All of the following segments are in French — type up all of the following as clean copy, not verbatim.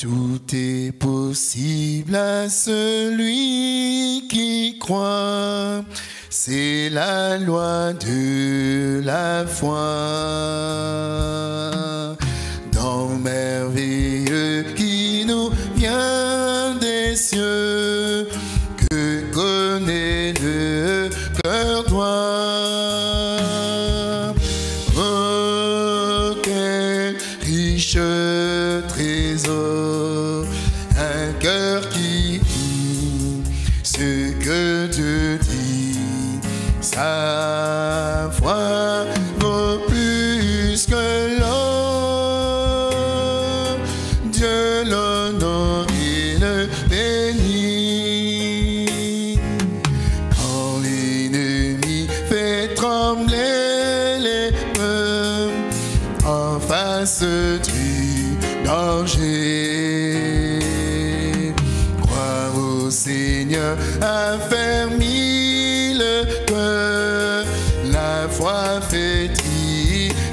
Tout est possible à celui qui croit. C'est la loi de la foi. Dans merveilleux qui nous vient des cieux, que connaît le cœur droit. Oh, quel riche trésor, un cœur qui vit ce que Dieu dit. Sa foi vaut plus que l'or. Dieu l'honore et le bénit. Quand l'ennemi fait trembler les peurs en face du danger, croire au Seigneur affermit le cœur, la foi fait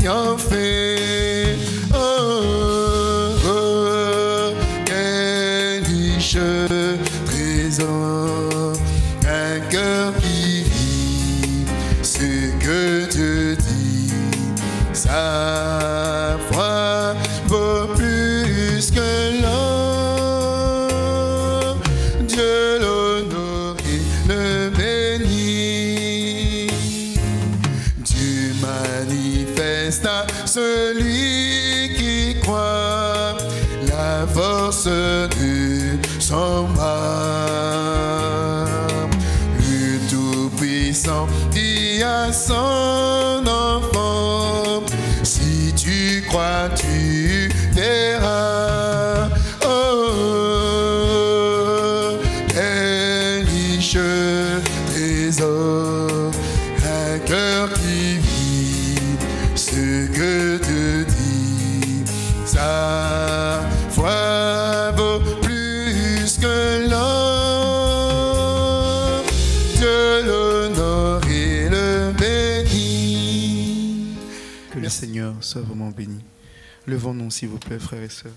triompher. Oh, oh, quel riche trésor, un cœur qui vit ce que Dieu dit. Sa foi vaut plus que l'or. Dieu l'honore et le bénit. Dieu manifeste à celui qui croit la force de son bras. Le Tout-Puissant dit à son enfant, si tu crois, tu verras. Oh, quel riche trésor, un cœur qui vit ce que Dieu dit. Sa foi vaut plus que l'or. Dieu l'honore et le bénit. Que le Seigneur soit vraiment béni. Levons-nous, s'il vous plaît, frères et sœurs.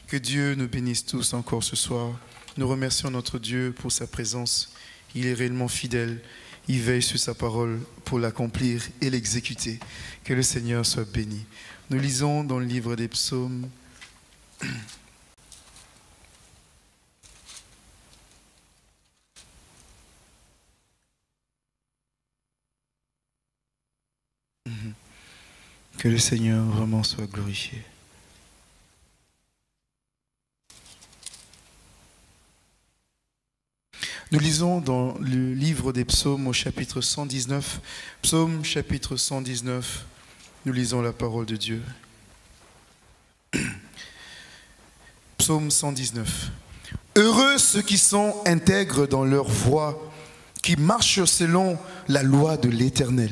Que Dieu nous bénisse tous encore ce soir. Nous remercions notre Dieu pour sa présence. Il est réellement fidèle. Il veille sur sa parole pour l'accomplir et l'exécuter. Que le Seigneur soit béni. Nous lisons dans le livre des psaumes. Que le Seigneur vraiment soit glorifié. Nous lisons dans le livre des psaumes au chapitre 119. Psaume chapitre 119. Nous lisons la parole de Dieu. Psaume 119. Heureux ceux qui sont intègres dans leur voie, qui marchent selon la loi de l'Éternel.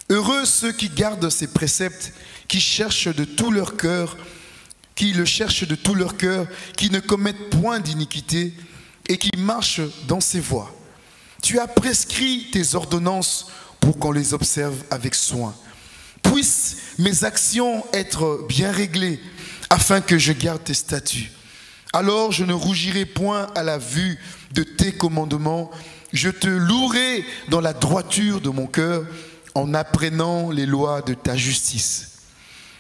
Heureux ceux qui gardent ses préceptes, qui cherchent de tout leur cœur, qui le cherchent de tout leur cœur, qui ne commettent point d'iniquité et qui marchent dans ses voies. Tu as prescrit tes ordonnances pour qu'on les observe avec soin. Puissent mes actions être bien réglées, afin que je garde tes statuts. Alors je ne rougirai point à la vue de tes commandements. Je te louerai dans la droiture de mon cœur, en apprenant les lois de ta justice.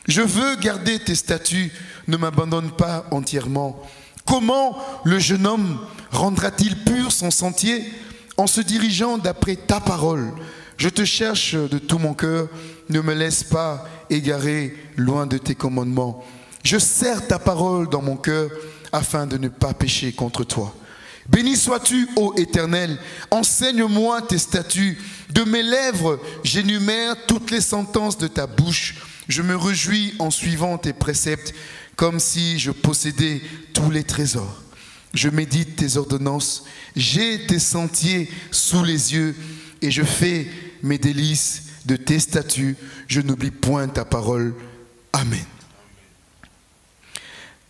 Je veux garder tes statuts, ne m'abandonne pas entièrement. Comment le jeune homme rendra-t-il pur son sentier en se dirigeant d'après ta parole? Je te cherche de tout mon cœur, ne me laisse pas égarer loin de tes commandements. Je serre ta parole dans mon cœur afin de ne pas pécher contre toi. Béni sois-tu, ô Éternel, enseigne-moi tes statuts. De mes lèvres, j'énumère toutes les sentences de ta bouche. Je me réjouis en suivant tes préceptes, comme si je possédais tous les trésors. Je médite tes ordonnances, j'ai tes sentiers sous les yeux, et je fais mes délices de tes statuts. Je n'oublie point ta parole. Amen.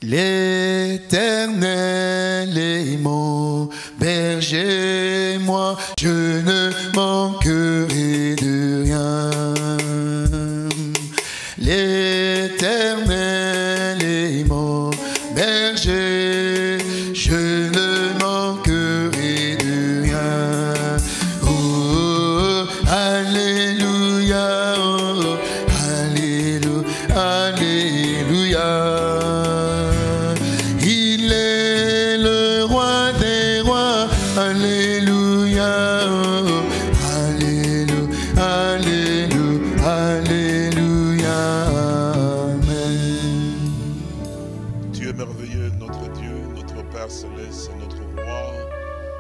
L'Éternel est mon berger, moi je ne manquerai de rien. L'Éternel est mon berger. Père Céleste, notre Roi.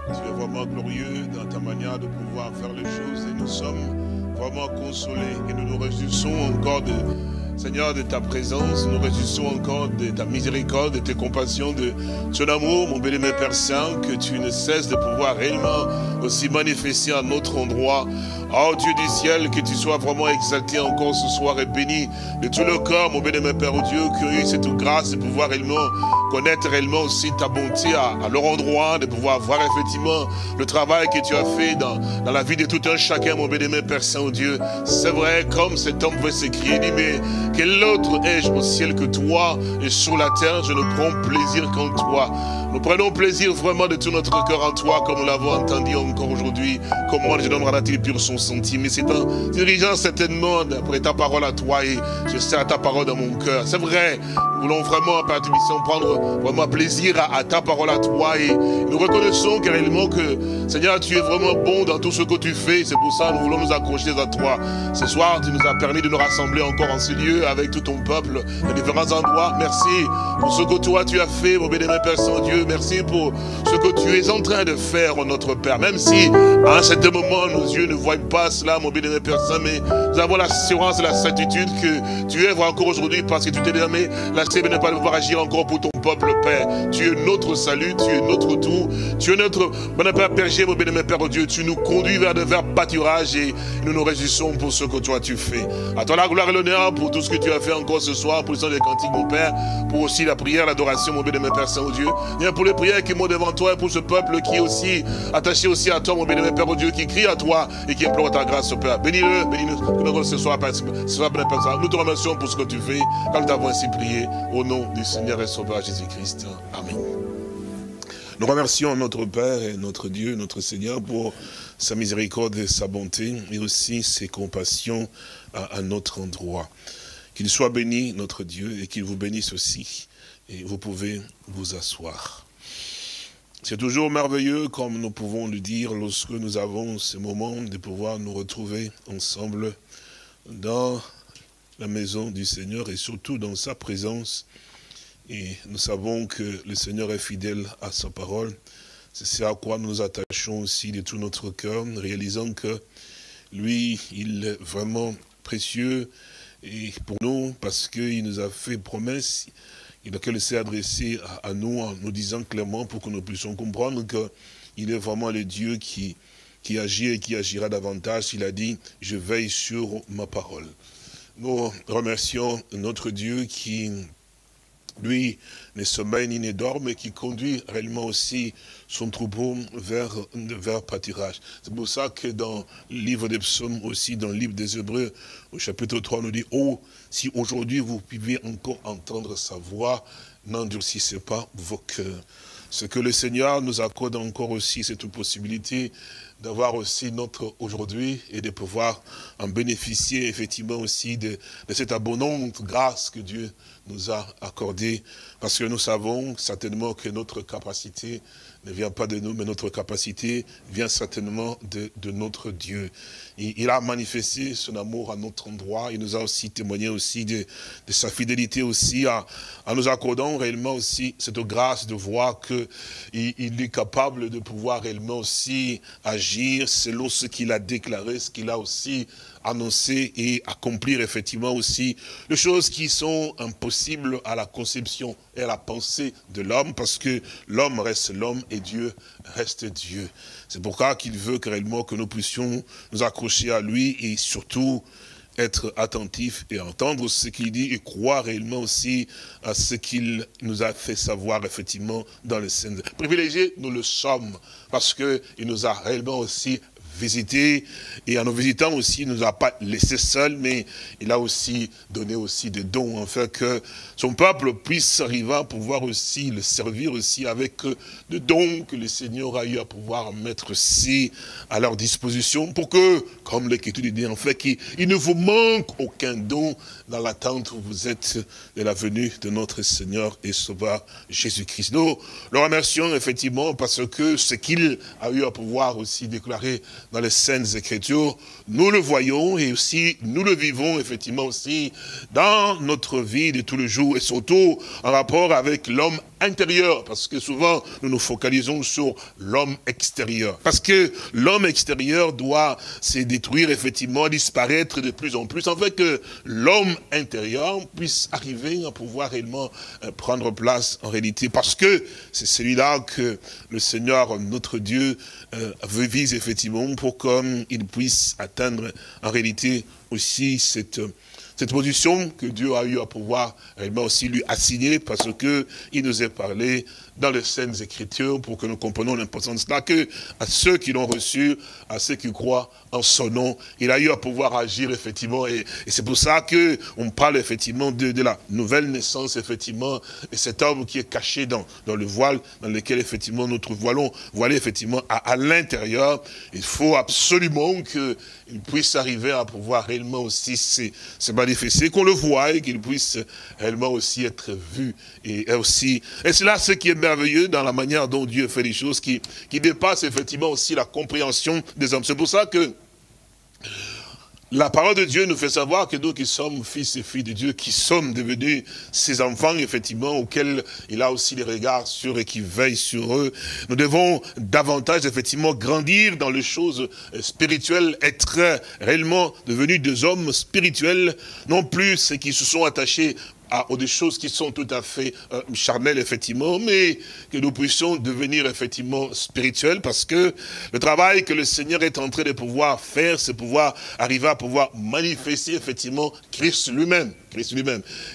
Tu es vraiment glorieux dans ta manière de pouvoir faire les choses et nous sommes vraiment consolés et nous nous réjouissons encore Seigneur, de ta présence, nous réjouissons encore de ta miséricorde, de tes compassions, de ton amour, mon béni, Père Saint, que tu ne cesses de pouvoir réellement aussi manifester à notre endroit. Oh Dieu du ciel, que tu sois vraiment exalté encore ce soir et béni de tout le corps, mon béni, Père Dieu, qui a eu cette grâce de pouvoir réellement connaître réellement aussi ta bonté à leur endroit, de pouvoir voir effectivement le travail que tu as fait dans la vie de tout un chacun, mon béni, Père Saint, Dieu. C'est vrai, comme cet homme veut s'écrier, dit, mais quel autre ai-je au ciel que toi, et sur la terre, je ne prends plaisir qu'en toi. Nous prenons plaisir vraiment de tout notre cœur en toi, comme nous l'avons entendu encore aujourd'hui. Comment je donnerai la pur son sentier. Mais c'est en dirigeant certainement après ta parole à toi, et je sers ta parole dans mon cœur. C'est vrai, nous voulons vraiment, Père Tubissant, prendre vraiment plaisir à ta parole à toi, et nous reconnaissons réellement que, Seigneur, tu es vraiment bon dans tout ce que tu fais. C'est pour ça que nous voulons nous accrocher à toi. Ce soir, tu nous as permis de nous rassembler encore en ce lieu avec tout ton peuple, à différents endroits. Merci pour ce que toi tu as fait, mon bénémoine Père Saint-Dieu. Merci pour ce que tu es en train de faire, notre Père. Même si, à un certain moment, nos yeux ne voient pas cela, mon bénémoine Père Saint, mais nous avons l'assurance et la certitude que tu œuvres encore aujourd'hui parce que tu t'es donné la de ne pas pouvoir agir encore pour ton peuple, Père. Tu es notre salut, tu es notre tout, tu es notre bon Père berger, mon bénémoine Père Dieu. Tu nous conduis vers de verts pâturages et nous nous réjouissons pour ce que toi tu fais. À toi la gloire et l'honneur pour tout ce que tu as fait encore ce soir, pour le sang des cantiques, mon Père, pour aussi la prière, l'adoration, mon bénémoine Père Saint-Dieu. Et pour les prières qui montent devant toi et pour ce peuple qui est aussi attaché aussi à toi, mon bénémoine Père Dieu, qui crie à toi et qui implore ta grâce, Père. Bénis-le, bénis-le, que nous ce soir, Père, nous te remercions pour ce que tu fais, quand nous t'avons ainsi prié, au nom du Seigneur et Sauveur Jésus-Christ. Amen. Nous remercions notre Père et notre Dieu, notre Seigneur, pour sa miséricorde et sa bonté, mais aussi ses compassions à notre endroit. Qu'il soit béni, notre Dieu, et qu'il vous bénisse aussi. Et vous pouvez vous asseoir. C'est toujours merveilleux, comme nous pouvons le dire, lorsque nous avons ce moment de pouvoir nous retrouver ensemble dans la maison du Seigneur et surtout dans sa présence. Et nous savons que le Seigneur est fidèle à sa parole. C'est ce à quoi nous nous attachons aussi de tout notre cœur, réalisant que lui, il est vraiment précieux et pour nous, parce qu'il nous a fait promesse, il s'est adressé à nous en nous disant clairement pour que nous puissions comprendre qu'il est vraiment le Dieu qui agit et qui agira davantage. Il a dit, je veille sur ma parole. Nous remercions notre Dieu qui, lui, ne sommeille ni ne dort, mais qui conduit réellement aussi son troupeau vers pâturage. C'est pour ça que dans le livre des psaumes, aussi dans le livre des Hébreux, au chapitre 3, on nous dit, oh, si aujourd'hui vous pouvez encore entendre sa voix, n'endurcissez pas vos cœurs. Ce que le Seigneur nous accorde encore aussi, cette possibilité d'avoir aussi notre aujourd'hui et de pouvoir en bénéficier effectivement aussi de cette abondante grâce que Dieu nous a accordée. Parce que nous savons certainement que notre capacité ne vient pas de nous, mais notre capacité vient certainement de notre Dieu. Il a manifesté son amour à notre endroit. Il nous a aussi témoigné aussi de sa fidélité aussi en nous accordant réellement aussi cette grâce de voir qu'il est capable de pouvoir réellement aussi agir selon ce qu'il a déclaré, ce qu'il a aussi annoncer et accomplir effectivement aussi les choses qui sont impossibles à la conception et à la pensée de l'homme, parce que l'homme reste l'homme et Dieu reste Dieu. C'est pourquoi qu'il veut réellement que nous puissions nous accrocher à lui et surtout être attentifs et entendre ce qu'il dit et croire réellement aussi à ce qu'il nous a fait savoir effectivement dans le Saint. Privilégiés, nous le sommes, parce qu'il nous a réellement aussi visiter, et en nous visitant aussi, il ne nous a pas laissé seuls, mais il a aussi donné aussi des dons, afin que son peuple puisse arriver à pouvoir aussi le servir aussi avec des dons que le Seigneur a eu à pouvoir mettre aussi à leur disposition, pour que, comme l'Écriture dit en fait, qu'il ne vous manque aucun don dans l'attente où vous êtes de la venue de notre Seigneur et Sauveur Jésus-Christ. Nous le remercions effectivement parce que ce qu'il a eu à pouvoir aussi déclarer dans les Saintes Écritures, nous le voyons et aussi nous le vivons effectivement aussi dans notre vie de tous les jours et surtout en rapport avec l'homme intérieur, parce que souvent nous nous focalisons sur l'homme extérieur. Parce que l'homme extérieur doit se détruire effectivement, disparaître de plus en plus, afin que l'homme intérieur puisse arriver à pouvoir réellement prendre place en réalité. Parce que c'est celui-là que le Seigneur, notre Dieu, vise effectivement pour qu'il puisse atteindre en réalité aussi cette position que Dieu a eu à pouvoir réellement aussi lui assigner, parce que il nous est parlé dans les Saintes Écritures pour que nous comprenions l'importance de cela, que à ceux qui l'ont reçu, à ceux qui croient en son nom, il a eu à pouvoir agir effectivement, et c'est pour ça que on parle effectivement de la nouvelle naissance effectivement, et cet homme qui est caché dans le voile, dans lequel effectivement nous voilons effectivement à l'intérieur. Il faut absolument qu'il puisse arriver à pouvoir réellement aussi se manifester, qu'on le voie et qu'il puisse réellement aussi être vu, et c'est là ce qui est merveilleux dans la manière dont Dieu fait les choses, qui dépasse effectivement aussi la compréhension des hommes. C'est pour ça que la parole de Dieu nous fait savoir que nous qui sommes fils et filles de Dieu, qui sommes devenus ses enfants, effectivement, auxquels il a aussi des regards sur et qui veillent sur eux, nous devons davantage, effectivement, grandir dans les choses spirituelles, être réellement devenus des hommes spirituels, non plus ceux qui se sont attachés aux des choses qui sont tout à fait charnelles, effectivement, mais que nous puissions devenir, effectivement, spirituels, parce que le travail que le Seigneur est en train de pouvoir faire, c'est pouvoir arriver à pouvoir manifester, effectivement, Christ lui-même.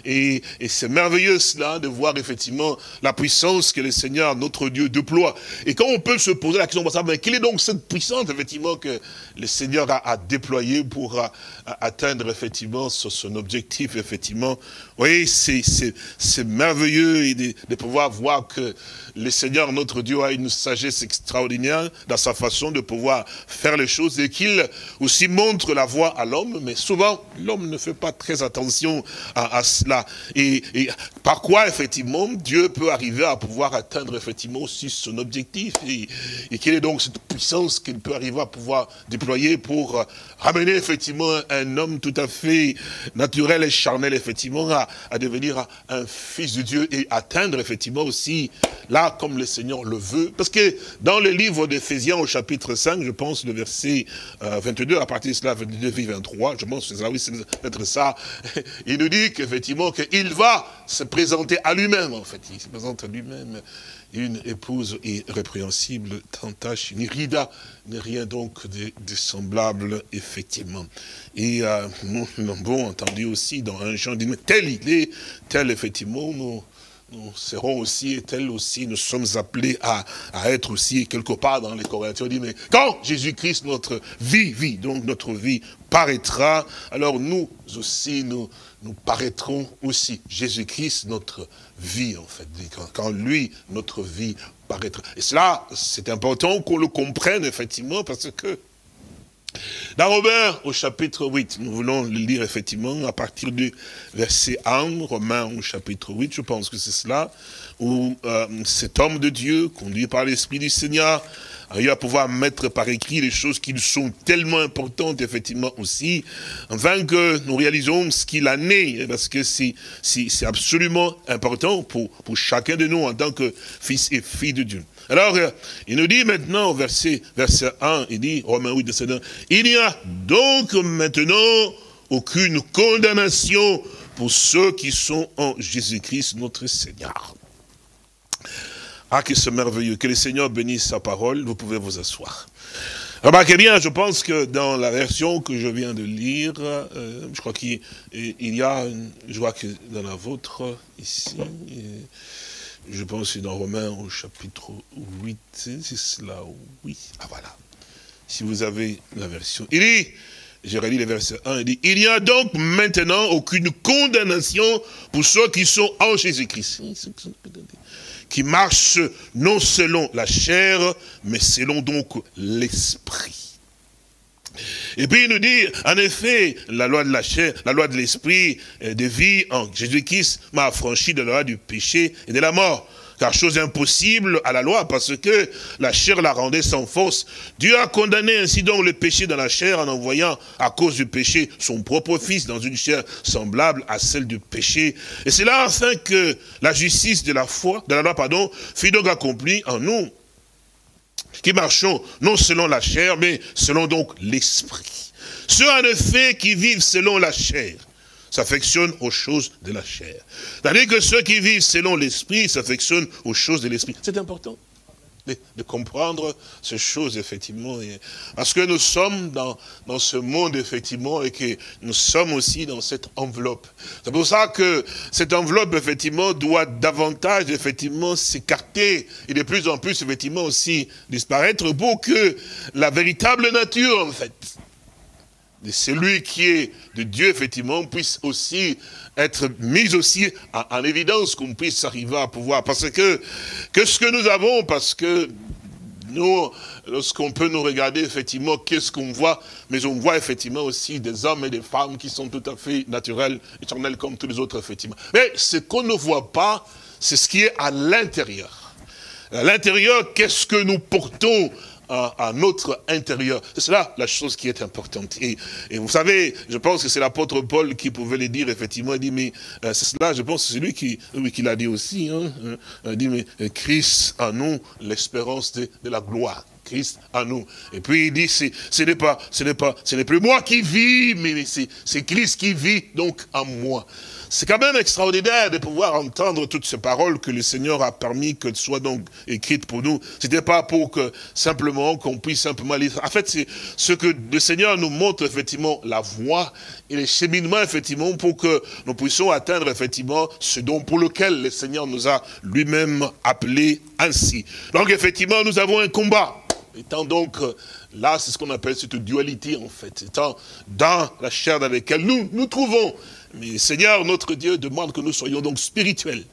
Et c'est merveilleux cela, de voir effectivement la puissance que le Seigneur, notre Dieu, déploie. Et quand on peut se poser la question, mais quelle est donc cette puissance, effectivement, que le Seigneur a déployée pour atteindre, effectivement, son objectif, effectivement. Oui, c'est merveilleux et de pouvoir voir que le Seigneur, notre Dieu, a une sagesse extraordinaire dans sa façon de pouvoir faire les choses et qu'il aussi montre la voie à l'homme, mais souvent, l'homme ne fait pas très attention à cela. Et par quoi, effectivement, Dieu peut arriver à pouvoir atteindre, effectivement, aussi son objectif. Et quelle est donc cette puissance qu'il peut arriver à pouvoir déployer pour ramener, effectivement, un homme tout à fait naturel et charnel, effectivement, à devenir un fils de Dieu et atteindre, effectivement, aussi, là, comme le Seigneur le veut. Parce que dans le livre d'Éphésiens, au chapitre 5, je pense, le verset 22, à partir de cela, 22 et 23, je pense que c'est ça, oui, c'est peut-être ça, il nous dit qu'effectivement, qu'il va se présenter à lui-même, en fait. Il se présente à lui-même une épouse irrépréhensible, sans tache, ni rida, ni rien donc de semblable, effectivement. Et nous l'avons entendu aussi dans un chant, tel il est, tel effectivement, nous serons aussi, et tels aussi, nous sommes appelés à être aussi, quelque part dans les Corinthiens, on dit, mais quand Jésus-Christ, notre vie, donc notre vie paraîtra, alors nous aussi, nous paraîtrons aussi. Jésus-Christ, notre vie, en fait. Quand lui, notre vie paraîtra. Et cela, c'est important qu'on le comprenne, effectivement, parce que dans Romains, au chapitre 8, nous voulons le lire effectivement à partir du verset 1, Romains au chapitre 8, je pense que c'est cela, où cet homme de Dieu, conduit par l'Esprit du Seigneur, a eu à pouvoir mettre par écrit les choses qui sont tellement importantes, effectivement, aussi, afin que nous réalisons ce qu'il en est, parce que c'est absolument important pour chacun de nous en tant que fils et filles de Dieu. Alors, il nous dit maintenant au verset 1, il dit, Romains 8, verset 1, il n'y a donc maintenant aucune condamnation pour ceux qui sont en Jésus-Christ notre Seigneur. Ah, que c'est merveilleux, que le Seigneur bénisse sa parole, vous pouvez vous asseoir. Remarquez bien, je pense que dans la version que je viens de lire, je crois qu'il y a, je vois que dans la vôtre, ici, je pense que c'est dans Romains au chapitre 8, c'est cela, oui, ah voilà. Si vous avez la version, il dit, j'ai relis le verset 1, il dit, il n'y a donc maintenant aucune condamnation pour ceux qui sont en Jésus-Christ, qui marchent non selon la chair, mais selon donc l'esprit. Et puis il nous dit, en effet, la loi de la chair, la loi de l'esprit, de vie en Jésus-Christ m'a affranchi de la loi du péché et de la mort. car chose impossible à la loi, parce que la chair la rendait sans force. Dieu a condamné ainsi donc le péché dans la chair en envoyant à cause du péché son propre fils dans une chair semblable à celle du péché. Et c'est là afin que la justice de la foi, de la loi, pardon, fut donc accomplie en nous, qui marchons non selon la chair, mais selon donc l'esprit. Ceux en effet qui vivent selon la chair s'affectionnent aux choses de la chair. Tandis que ceux qui vivent selon l'esprit s'affectionnent aux choses de l'esprit. C'est important de comprendre ces choses, effectivement. Parce que nous sommes dans ce monde, effectivement, et que nous sommes aussi dans cette enveloppe. C'est pour ça que cette enveloppe, effectivement, doit davantage, effectivement, s'écarter et de plus en plus, effectivement, aussi disparaître pour que la véritable nature, en fait, de celui qui est de Dieu, effectivement, puisse aussi être mis aussi en évidence, qu'on puisse arriver à pouvoir. Parce que ce que nous avons, parce que nous, lorsqu'on peut nous regarder, effectivement, qu'est-ce qu'on voit, mais on voit effectivement aussi des hommes et des femmes qui sont tout à fait naturels, éternels comme tous les autres, effectivement. Mais ce qu'on ne voit pas, c'est ce qui est à l'intérieur. À l'intérieur, qu'est-ce que nous portons à notre intérieur. C'est cela la chose qui est importante. Et vous savez, je pense que c'est l'apôtre Paul qui pouvait le dire, effectivement. Il dit, mais c'est cela, je pense que c'est lui qui l'a dit aussi. Il dit, mais Christ en nous, l'espérance de la gloire. Christ en nous. Et puis il dit, ce n'est plus moi qui vis, mais c'est Christ qui vit donc en moi. C'est quand même extraordinaire de pouvoir entendre toutes ces paroles que le Seigneur a permis qu'elles soient donc écrites pour nous. C'était pas pour que simplement qu'on puisse simplement lire. En fait, c'est ce que le Seigneur nous montre effectivement la voie et les cheminements effectivement pour que nous puissions atteindre effectivement ce dont pour lequel le Seigneur nous a lui-même appelés ainsi. Donc effectivement, nous avons un combat. Étant donc là, c'est ce qu'on appelle cette dualité en fait. Étant dans la chair dans laquelle nous trouvons. Mais Seigneur, notre Dieu, demande que nous soyons donc spirituels.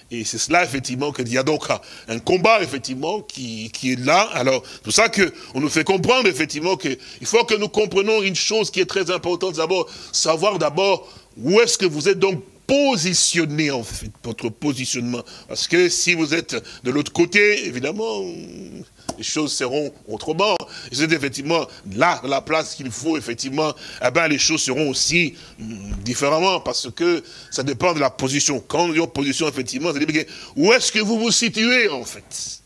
Et c'est cela, effectivement, qu'il y a donc un combat, effectivement, qui est là. Alors, c'est pour ça qu'on nous fait comprendre, effectivement, qu'il faut que nous comprenions une chose qui est très importante. D'abord, savoir d'abord où est-ce que vous êtes donc positionné, en fait, votre positionnement. Parce que si vous êtes de l'autre côté, évidemment, les choses seront autrement. Et c'est effectivement là, la place qu'il faut, effectivement, eh ben, les choses seront aussi différemment, parce que ça dépend de la position. Quand on dit position, effectivement, c'est-à-dire où est-ce que vous vous situez, en fait,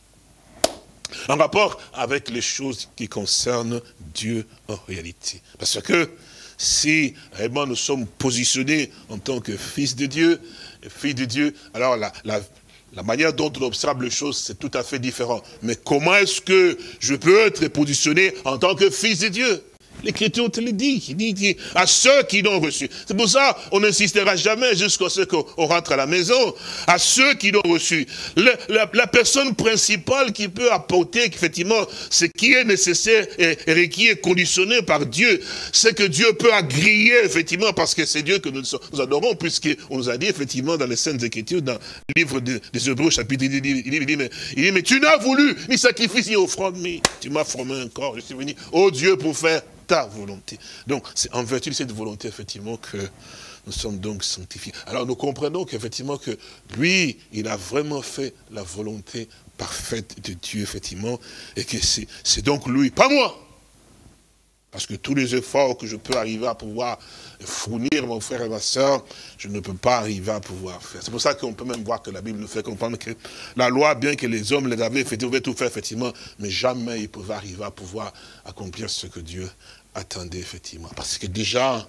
en rapport avec les choses qui concernent Dieu en réalité. Parce que si réellement nous sommes positionnés en tant que fils de Dieu, fille de Dieu, alors la manière dont on observe les choses, c'est tout à fait différent. Mais comment est-ce que je peux être positionné en tant que fils de Dieu? L'Écriture te le dit, il dit à ceux qui l'ont reçu. C'est pour ça on n'insistera jamais jusqu'à ce qu'on rentre à la maison. À ceux qui l'ont reçu. La personne principale qui peut apporter effectivement ce qui est nécessaire et qui est conditionné par Dieu, c'est que Dieu peut agréer effectivement, parce que c'est Dieu que nous adorons, puisqu'on nous a dit effectivement dans les Saintes Écritures, dans le livre des Hébreux, chapitre 10, il dit, mais tu n'as voulu ni sacrifice ni offrande, mais tu m'as formé un corps, je suis venu, oh Dieu, pour faire ta volonté. Donc, c'est en vertu de cette volonté, effectivement, que nous sommes donc sanctifiés. Alors, nous comprenons qu'effectivement, que lui, il a vraiment fait la volonté parfaite de Dieu, effectivement, et que c'est donc lui, pas moi. Parce que tous les efforts que je peux arriver à pouvoir fournir, mon frère et ma soeur, je ne peux pas arriver à pouvoir faire. C'est pour ça qu'on peut même voir que la Bible nous fait comprendre que la loi, bien que les hommes les avaient tout fait, effectivement, mais jamais ils pouvaient arriver à pouvoir accomplir ce que Dieu attendait, effectivement. Parce que déjà,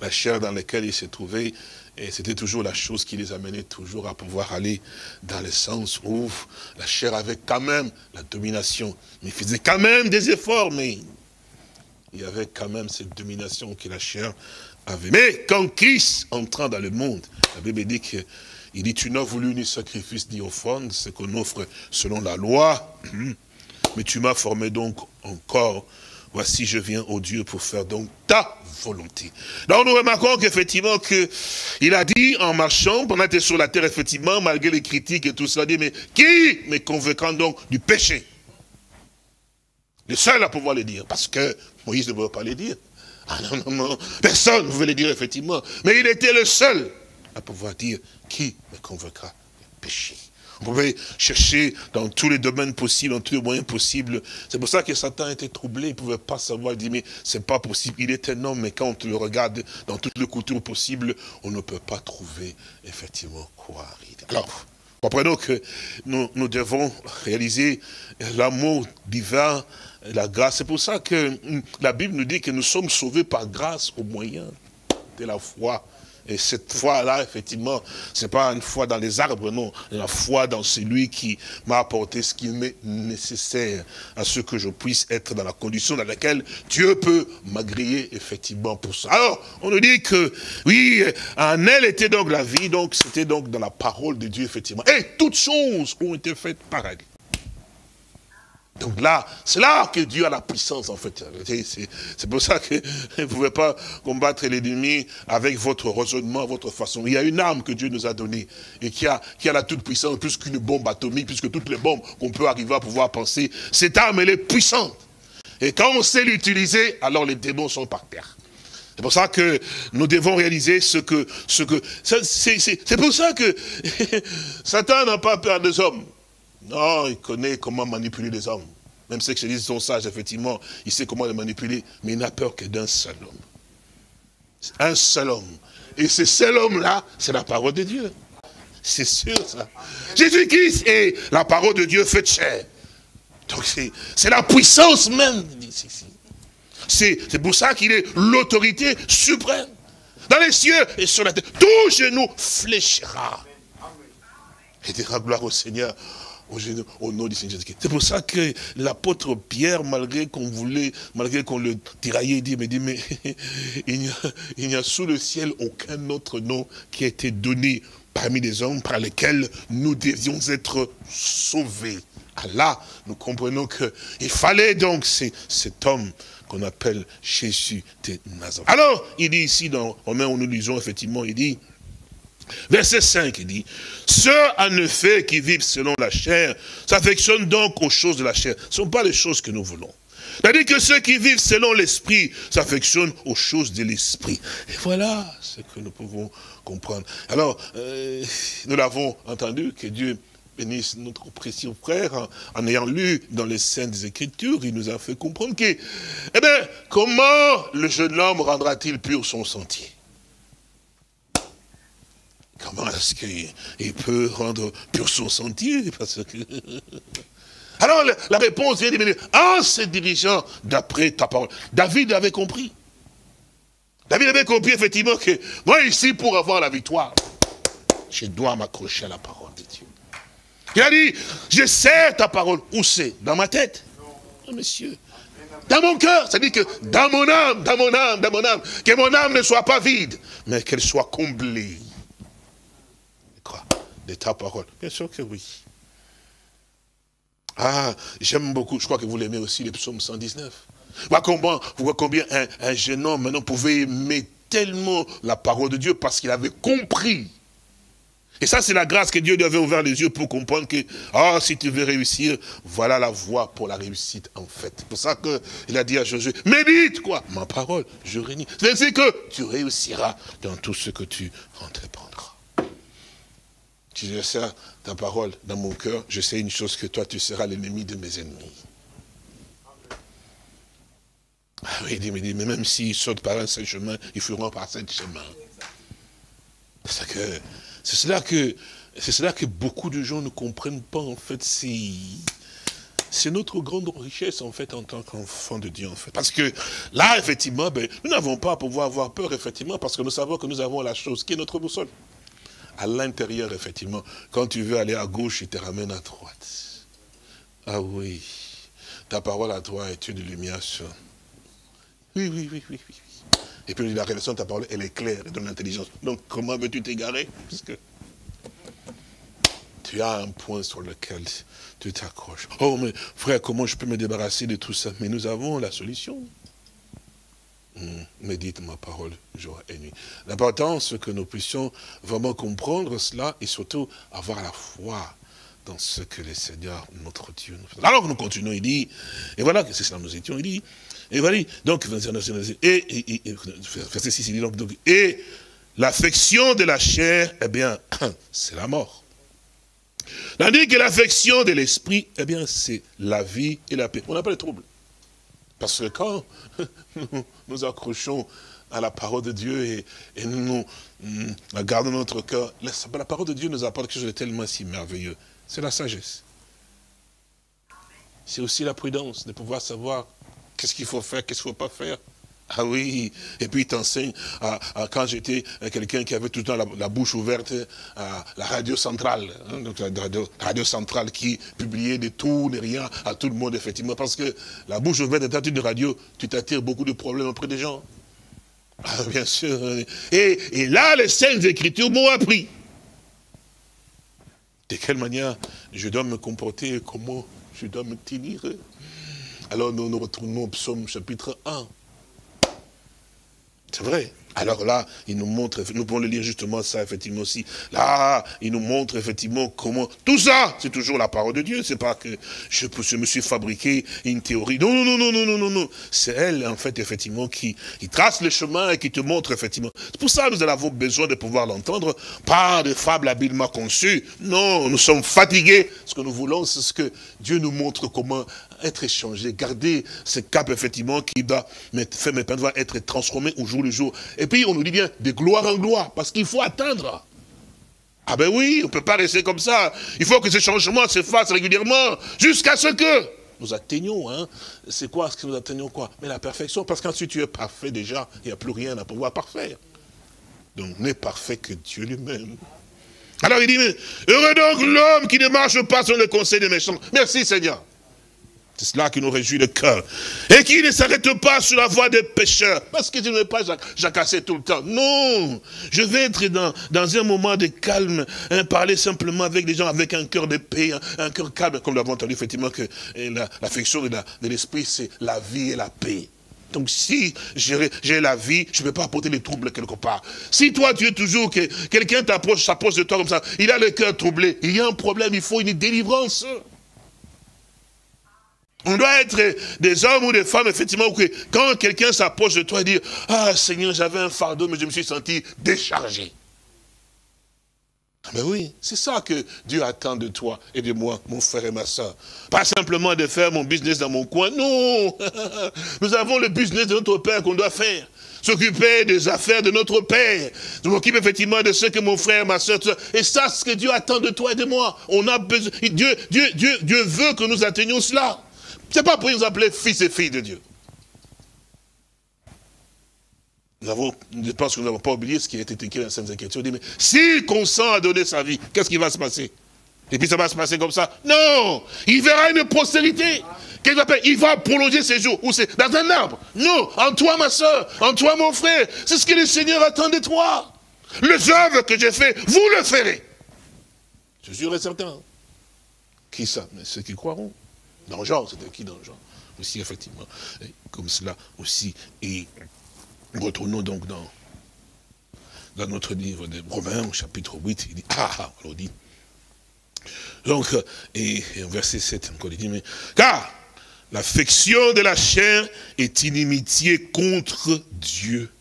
la chair dans laquelle ils se trouvaient, et c'était toujours la chose qui les amenait toujours à pouvoir aller dans le sens où la chair avait quand même la domination. Mais ils faisaient quand même des efforts, mais il y avait quand même cette domination que la chair avait. Mais quand Christ entrant dans le monde, la Bible dit que il dit, tu n'as voulu ni sacrifice ni offrande, ce qu'on offre selon la loi, mais tu m'as formé donc encore. Voici, je viens, ô Dieu, pour faire donc ta volonté. Donc, nous remarquons qu'effectivement, il a dit, en marchant, pendant qu'il était sur la terre, effectivement, malgré les critiques et tout cela, dit, mais qui me convainquant donc du péché? Le seul à pouvoir le dire, parce que Moïse ne pouvait pas le dire. Ah non, personne ne pouvait le dire, effectivement. Mais il était le seul à pouvoir dire, qui me convaincra du péché? On pouvait chercher dans tous les domaines possibles, dans tous les moyens possibles. C'est pour ça que Satan était troublé, il ne pouvait pas savoir, il dit, mais c'est pas possible. Il est un homme, mais quand on le regarde dans toutes les coutures possibles, on ne peut pas trouver effectivement quoi. Alors, comprenons que nous devons réaliser l'amour divin, la grâce. C'est pour ça que la Bible nous dit que nous sommes sauvés par grâce au moyen de la foi. Et cette foi-là, effectivement, c'est pas une foi dans les arbres, non. La foi dans celui qui m'a apporté ce qui m'est nécessaire à ce que je puisse être dans la condition dans laquelle Dieu peut m'agréer, effectivement, pour ça. Alors, on nous dit que, oui, en elle était donc la vie, donc c'était donc dans la parole de Dieu, effectivement. Et toutes choses ont été faites par elle. Donc là, c'est là que Dieu a la puissance, en fait. C'est pour ça que vous ne pouvez pas combattre l'ennemi avec votre raisonnement, votre façon. Il y a une arme que Dieu nous a donnée et qui a la toute puissance, plus qu'une bombe atomique, plus que toutes les bombes qu'on peut arriver à pouvoir penser. Cette arme, elle est puissante. Et quand on sait l'utiliser, alors les démons sont par terre. C'est pour ça que nous devons réaliser c'est pour ça que Satan n'a pas peur des hommes. Non, il connaît comment manipuler les hommes. Même ceux qui disent sont sages, effectivement, il sait comment les manipuler, mais il n'a peur que d'un seul homme. Un seul homme. Et ce seul homme-là, c'est la parole de Dieu. C'est sûr, ça. Jésus-Christ est la parole de Dieu faite chair. Donc c'est la puissance même. C'est pour ça qu'il est l'autorité suprême. Dans les cieux et sur la terre, tout genou fléchira. Et dira gloire au Seigneur. Au nom du Seigneur Jésus-Christ. C'est pour ça que l'apôtre Pierre, malgré qu'on le tiraillait, mais il n'y a sous le ciel aucun autre nom qui a été donné parmi les hommes par lesquels nous devions être sauvés. Là, nous comprenons qu'il fallait donc cet homme qu'on appelle Jésus de Nazareth. Alors, il dit ici dans Romains où nous lisons effectivement, il dit, verset 5, il dit, ceux en effet qui vivent selon la chair s'affectionnent donc aux choses de la chair. Ce ne sont pas les choses que nous voulons. C'est-à-dire que ceux qui vivent selon l'esprit s'affectionnent aux choses de l'esprit. Et voilà ce que nous pouvons comprendre. Alors, nous l'avons entendu, que Dieu bénisse notre précieux frère, en ayant lu dans les Saintes Écritures, il nous a fait comprendre que, eh bien, comment le jeune homme rendra-t-il pur son sentier? Comment est-ce qu'il peut rendre pur son sentier? Parce que... Alors la réponse vient de venir en se dirigeant d'après ta parole. David avait compris. David avait compris effectivement que moi ici pour avoir la victoire, je dois m'accrocher à la parole de Dieu. Il a dit, je sais ta parole. Où c'est? Dans ma tête? Non, monsieur. Dans mon cœur, c'est-à-dire que dans mon âme, que mon âme ne soit pas vide, mais qu'elle soit comblée. Quoi? De ta parole. Bien sûr que oui. Ah, j'aime beaucoup, je crois que vous l'aimez aussi, le psaume 119. Vous voyez combien un jeune homme maintenant pouvait aimer tellement la parole de Dieu parce qu'il avait compris. Et ça, c'est la grâce que Dieu lui avait ouvert les yeux pour comprendre que, ah, si tu veux réussir, voilà la voie pour la réussite, en fait. C'est pour ça qu'il a dit à Josué, médite, quoi, ma parole, je réunis. C'est ainsi que tu réussiras dans tout ce que tu entreprendras. Si je sers ta parole dans mon cœur, je sais une chose, que toi, tu seras l'ennemi de mes ennemis. Ah oui, il dit, mais même s'ils sautent par un seul chemin, ils feront par 7 chemins. C'est cela que beaucoup de gens ne comprennent pas, en fait. C'est notre grande richesse, en fait, en tant qu'enfant de Dieu, en fait. Parce que là, effectivement, nous n'avons pas à pouvoir avoir peur, effectivement, parce que nous savons que nous avons la chose qui est notre boussole. À l'intérieur, effectivement, quand tu veux aller à gauche, il te ramène à droite. Ah oui, ta parole à toi est une lumière sur... Oui. Et puis la révélation de ta parole, elle est claire, elle donne l'intelligence. Donc comment veux-tu t'égarer? Puisque tu as un point sur lequel tu t'accroches. Oh mais frère, comment je peux me débarrasser de tout ça? Mais nous avons la solution. Médite ma parole jour et nuit. L'important, c'est que nous puissions vraiment comprendre cela et surtout avoir la foi dans ce que le Seigneur, notre Dieu, nous fait. Alors nous continuons, il dit, et voilà, c'est cela nous étions, il dit, et voilà, donc, verset 6, il dit donc, et l'affection de la chair, eh bien, c'est la mort. Tandis que l'affection de l'esprit, eh bien, c'est la vie et la paix. On n'a pas de trouble. Parce que quand nous accrochons à la parole de Dieu et nous la gardons dans notre cœur, la parole de Dieu nous apporte quelque chose de tellement si merveilleux. C'est la sagesse. C'est aussi la prudence de pouvoir savoir qu'est-ce qu'il faut faire, qu'est-ce qu'il ne faut pas faire. Ah oui, et puis il t'enseigne, quand j'étais quelqu'un qui avait tout le temps la bouche ouverte, à la radio centrale, hein, donc la radio centrale qui publiait de tout et rien à tout le monde, effectivement, parce que la bouche ouverte étant une radio, tu t'attires beaucoup de problèmes auprès des gens. Ah, bien sûr. Et là, les Saintes Écritures m'ont appris. De quelle manière je dois me comporter, comment je dois me tenir. Alors nous retournons au psaume chapitre 1. C'est vrai. Alors là, il nous montre, nous pouvons le lire justement ça, effectivement aussi. Là, il nous montre effectivement comment, tout ça, c'est toujours la parole de Dieu. C'est pas que je me suis fabriqué une théorie. Non, non, non, non, non, non, non. C'est elle, en fait, effectivement, qui trace le chemin et qui te montre, effectivement. C'est pour ça que nous avons besoin de pouvoir l'entendre, pas de fables habilement conçues. Non, nous sommes fatigués. Ce que nous voulons, c'est ce que Dieu nous montre comment être échangé, garder ce cap, effectivement, qui doit être transformé au jour le jour. Et puis, on nous dit bien, de gloire en gloire, parce qu'il faut atteindre. Ah ben oui, on ne peut pas rester comme ça. Il faut que ce changement se fasse régulièrement, jusqu'à ce que nous atteignions. Hein. C'est quoi ce que nous atteignons quoi? Mais la perfection, parce qu'ensuite tu es parfait déjà, il n'y a plus rien à pouvoir parfaire. Donc, n'est parfait que Dieu lui-même. Alors il dit, mais heureux donc l'homme qui ne marche pas sur le conseil des méchants. Merci Seigneur. C'est cela qui nous réjouit le cœur. Et qui ne s'arrête pas sur la voie des pécheurs. Parce que je ne vais pas jacasser tout le temps. Non. Je vais être dans un moment de calme. Hein, parler simplement avec les gens avec un cœur de paix, un cœur calme. Comme nous l'avons entendu effectivement que l'affection de l'esprit, c'est la vie et la paix. Donc si j'ai la vie, je ne peux pas apporter les troubles quelque part. Si toi tu es toujours que quelqu'un s'approche de toi comme ça, il a le cœur troublé, il y a un problème, il faut une délivrance. On doit être des hommes ou des femmes, effectivement, que quand quelqu'un s'approche de toi et dit « Ah Seigneur, j'avais un fardeau, mais je me suis senti déchargé. » Mais oui, c'est ça que Dieu attend de toi et de moi, mon frère et ma soeur. Pas simplement de faire mon business dans mon coin, non. Nous avons le business de notre Père qu'on doit faire. S'occuper des affaires de notre Père. Je m'occupe effectivement de ce que mon frère, ma soeur, et ça, c'est ce que Dieu attend de toi et de moi. On a besoin, Dieu veut que nous atteignions cela. Ce n'est pas pour nous appeler fils et filles de Dieu. Je pense que nous n'avons pas oublié ce qui a été écrit dans les Saintes Écritures. Mais s'il consent à donner sa vie, qu'est-ce qui va se passer? Et puis ça va se passer comme ça? Non! Il verra une postérité. Qu'est-ce qu'il va faire? Il va prolonger ses jours. Où c'est? Dans un arbre. Non! En toi, ma soeur. En toi, mon frère. C'est ce que le Seigneur attend de toi. Les œuvres que j'ai faites, vous le ferez. Je suis sûr et certain. Qui ça? Mais ceux qui croiront. Dans Jean, c'était qui dans Jean? Aussi, effectivement, comme cela aussi. Et retournons donc dans notre livre de Romains, au chapitre 8, il dit, on dit. Donc, et au verset 7, encore, il dit, mais, car l'affection de la chair est inimitié contre Dieu.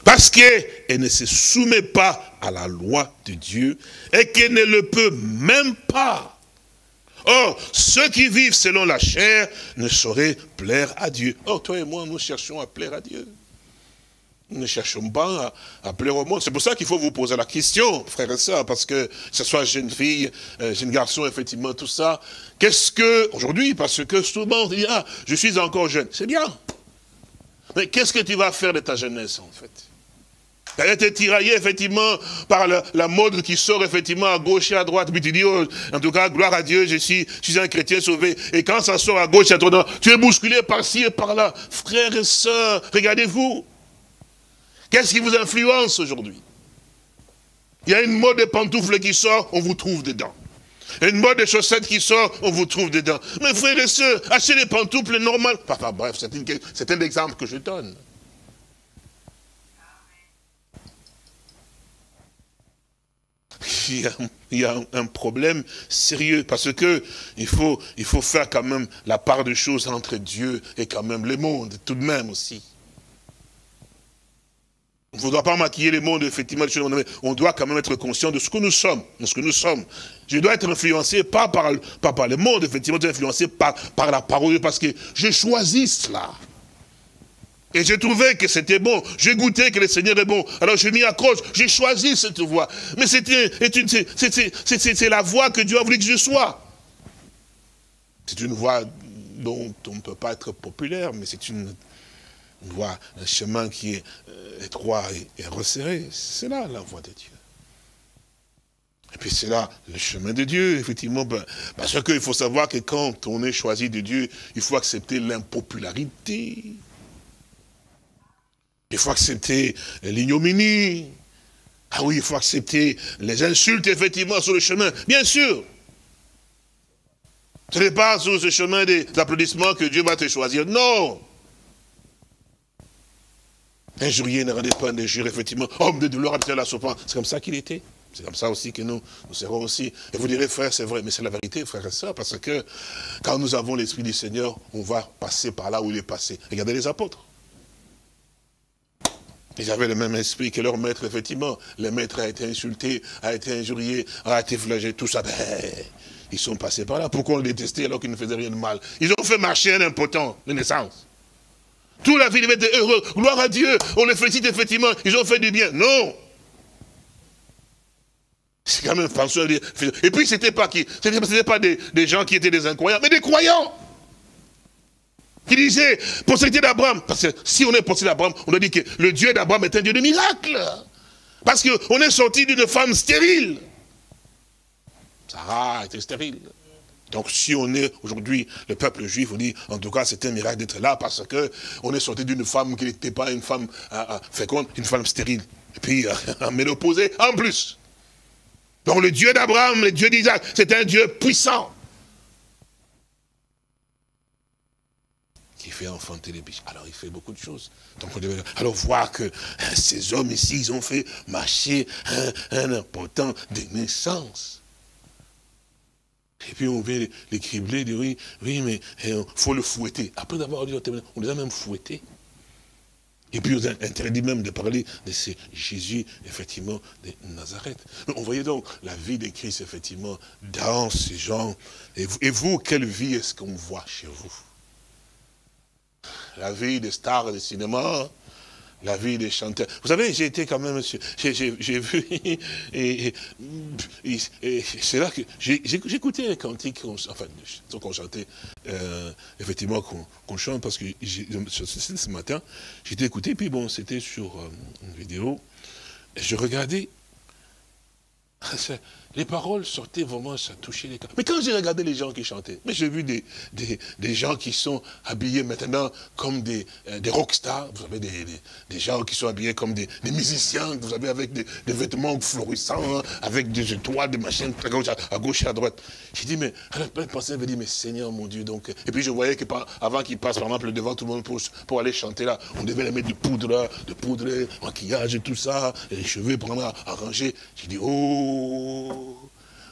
Parce qu'elle ne se soumet pas à la loi de Dieu et qu'elle ne le peut même pas. Or, ceux qui vivent selon la chair ne sauraient plaire à Dieu. Or, toi et moi, nous cherchons à plaire à Dieu. Nous ne cherchons pas à plaire au monde. C'est pour ça qu'il faut vous poser la question, frères et sœurs, parce que ce soit jeune fille, jeune garçon, effectivement, tout ça. Qu'est-ce que, aujourd'hui, parce que souvent on dit, je suis encore jeune. C'est bien. Mais qu'est-ce que tu vas faire de ta jeunesse, en fait? Tu as été tiraillé, effectivement, par la mode qui sort, effectivement, à gauche et à droite. Puis tu dis, oh, en tout cas, gloire à Dieu, je suis un chrétien sauvé. Et quand ça sort à gauche et à droite, tu es bousculé par-ci et par-là. Frères et sœurs, regardez-vous. Qu'est-ce qui vous influence aujourd'hui? Il y a une mode de pantoufles qui sort, on vous trouve dedans. Il y a une mode de chaussettes qui sort, on vous trouve dedans. Mais frères et sœurs, achetez les pantoufles normales. Enfin, bref, c'est un exemple que je donne. Il y a un problème sérieux parce que il faut faire quand même la part de choses entre Dieu et quand même le monde, tout de même aussi. ne faudra pas maquiller le monde, effectivement, mais on doit quand même être conscient de ce que nous sommes. De ce que nous sommes. Je dois être influencé pas par le monde, effectivement, je dois être influencé par la parole, parce que j'ai choisi cela. Et j'ai trouvé que c'était bon. J'ai goûté que le Seigneur est bon. Alors je m'y accroche. J'ai choisi cette voie. Mais c'est la voie que Dieu a voulu que je sois. C'est une voie dont on ne peut pas être populaire, mais c'est une voie, un chemin qui est étroit et resserré. C'est là la voie de Dieu. Et puis c'est là le chemin de Dieu, effectivement. Parce qu'il faut savoir que quand on est choisi de Dieu, il faut accepter l'impopularité. Il faut accepter l'ignominie. Ah oui, il faut accepter les insultes, effectivement, sur le chemin. Bien sûr. Ce n'est pas sur ce chemin des applaudissements que Dieu va te choisir. Non. Injurier ne rendez pas injure, effectivement. Homme de douleur, habituel à la souffrance. C'est comme ça qu'il était. C'est comme ça aussi que nous serons aussi. Et vous direz, frère, c'est vrai, mais c'est la vérité, frère et soeur, parce que quand nous avons l'Esprit du Seigneur, on va passer par là où il est passé. Regardez les apôtres. Ils avaient le même esprit que leur maître, effectivement. Le maître a été insulté, a été injurié, a été flagellé, tout ça. Ben, ils sont passés par là. Pourquoi on le détestait alors qu'ils ne faisaient rien de mal? Ils ont fait marcher un impotent de naissance. Toute la vie, ils étaient heureux. Gloire à Dieu. On les félicite, effectivement. Ils ont fait du bien. Non. C'est quand même François. Et puis, c'était pas qui? C'était pas des gens qui étaient des incroyants, mais des croyants. Qui disait, postérité d'Abraham, parce que si on est postérité d'Abraham, on doit dire que le Dieu d'Abraham est un Dieu de miracles. Parce qu'on est sorti d'une femme stérile. Sarah était stérile. Donc si on est aujourd'hui, le peuple juif, on dit, en tout cas c'est un miracle d'être là, parce qu'on est sorti d'une femme qui n'était pas une femme féconde, une femme stérile. Et puis, en ménopausée, en plus. Donc le Dieu d'Abraham, le Dieu d'Isaac, c'est un Dieu puissant. Qui fait enfanter les biches. Alors il fait beaucoup de choses. Donc on devait alors voir que ces hommes ici, ils ont fait marcher un impotent de naissance. Et puis on vient les cribler, dire oui, mais il faut le fouetter. Après d'avoir dit, on les a même fouettés. Et puis on a interdit même de parler de ce Jésus, effectivement, de Nazareth. Mais on voyait donc la vie de Christ, effectivement, dans ces gens. Et vous, quelle vie est-ce qu'on voit chez vous? La vie des stars de cinéma, la vie des chanteurs. Vous savez, j'ai été quand même, j'ai vu, et c'est là que j'écoutais les cantiques, enfin, qu'on chantait, effectivement, qu'on chante, parce que ce matin, j'étais écouté, puis bon, c'était sur une vidéo, et je regardais, les paroles sortaient vraiment, ça touchait les cœurs. Mais quand j'ai regardé les gens qui chantaient, mais j'ai vu des gens qui sont habillés maintenant comme des rockstars, vous savez, des gens qui sont habillés comme des musiciens, vous savez, avec des vêtements florissants, hein, avec des étoiles, des machines à gauche et à droite. J'ai dit, mais, alors, plein de personnes me dit, mais Seigneur, mon Dieu, donc. Et puis je voyais que avant qu'ils passent, par exemple, devant tout le monde pour aller chanter là, on devait les mettre de poudre, maquillage et tout ça, et les cheveux vraiment arrangés. J'ai dit, oh!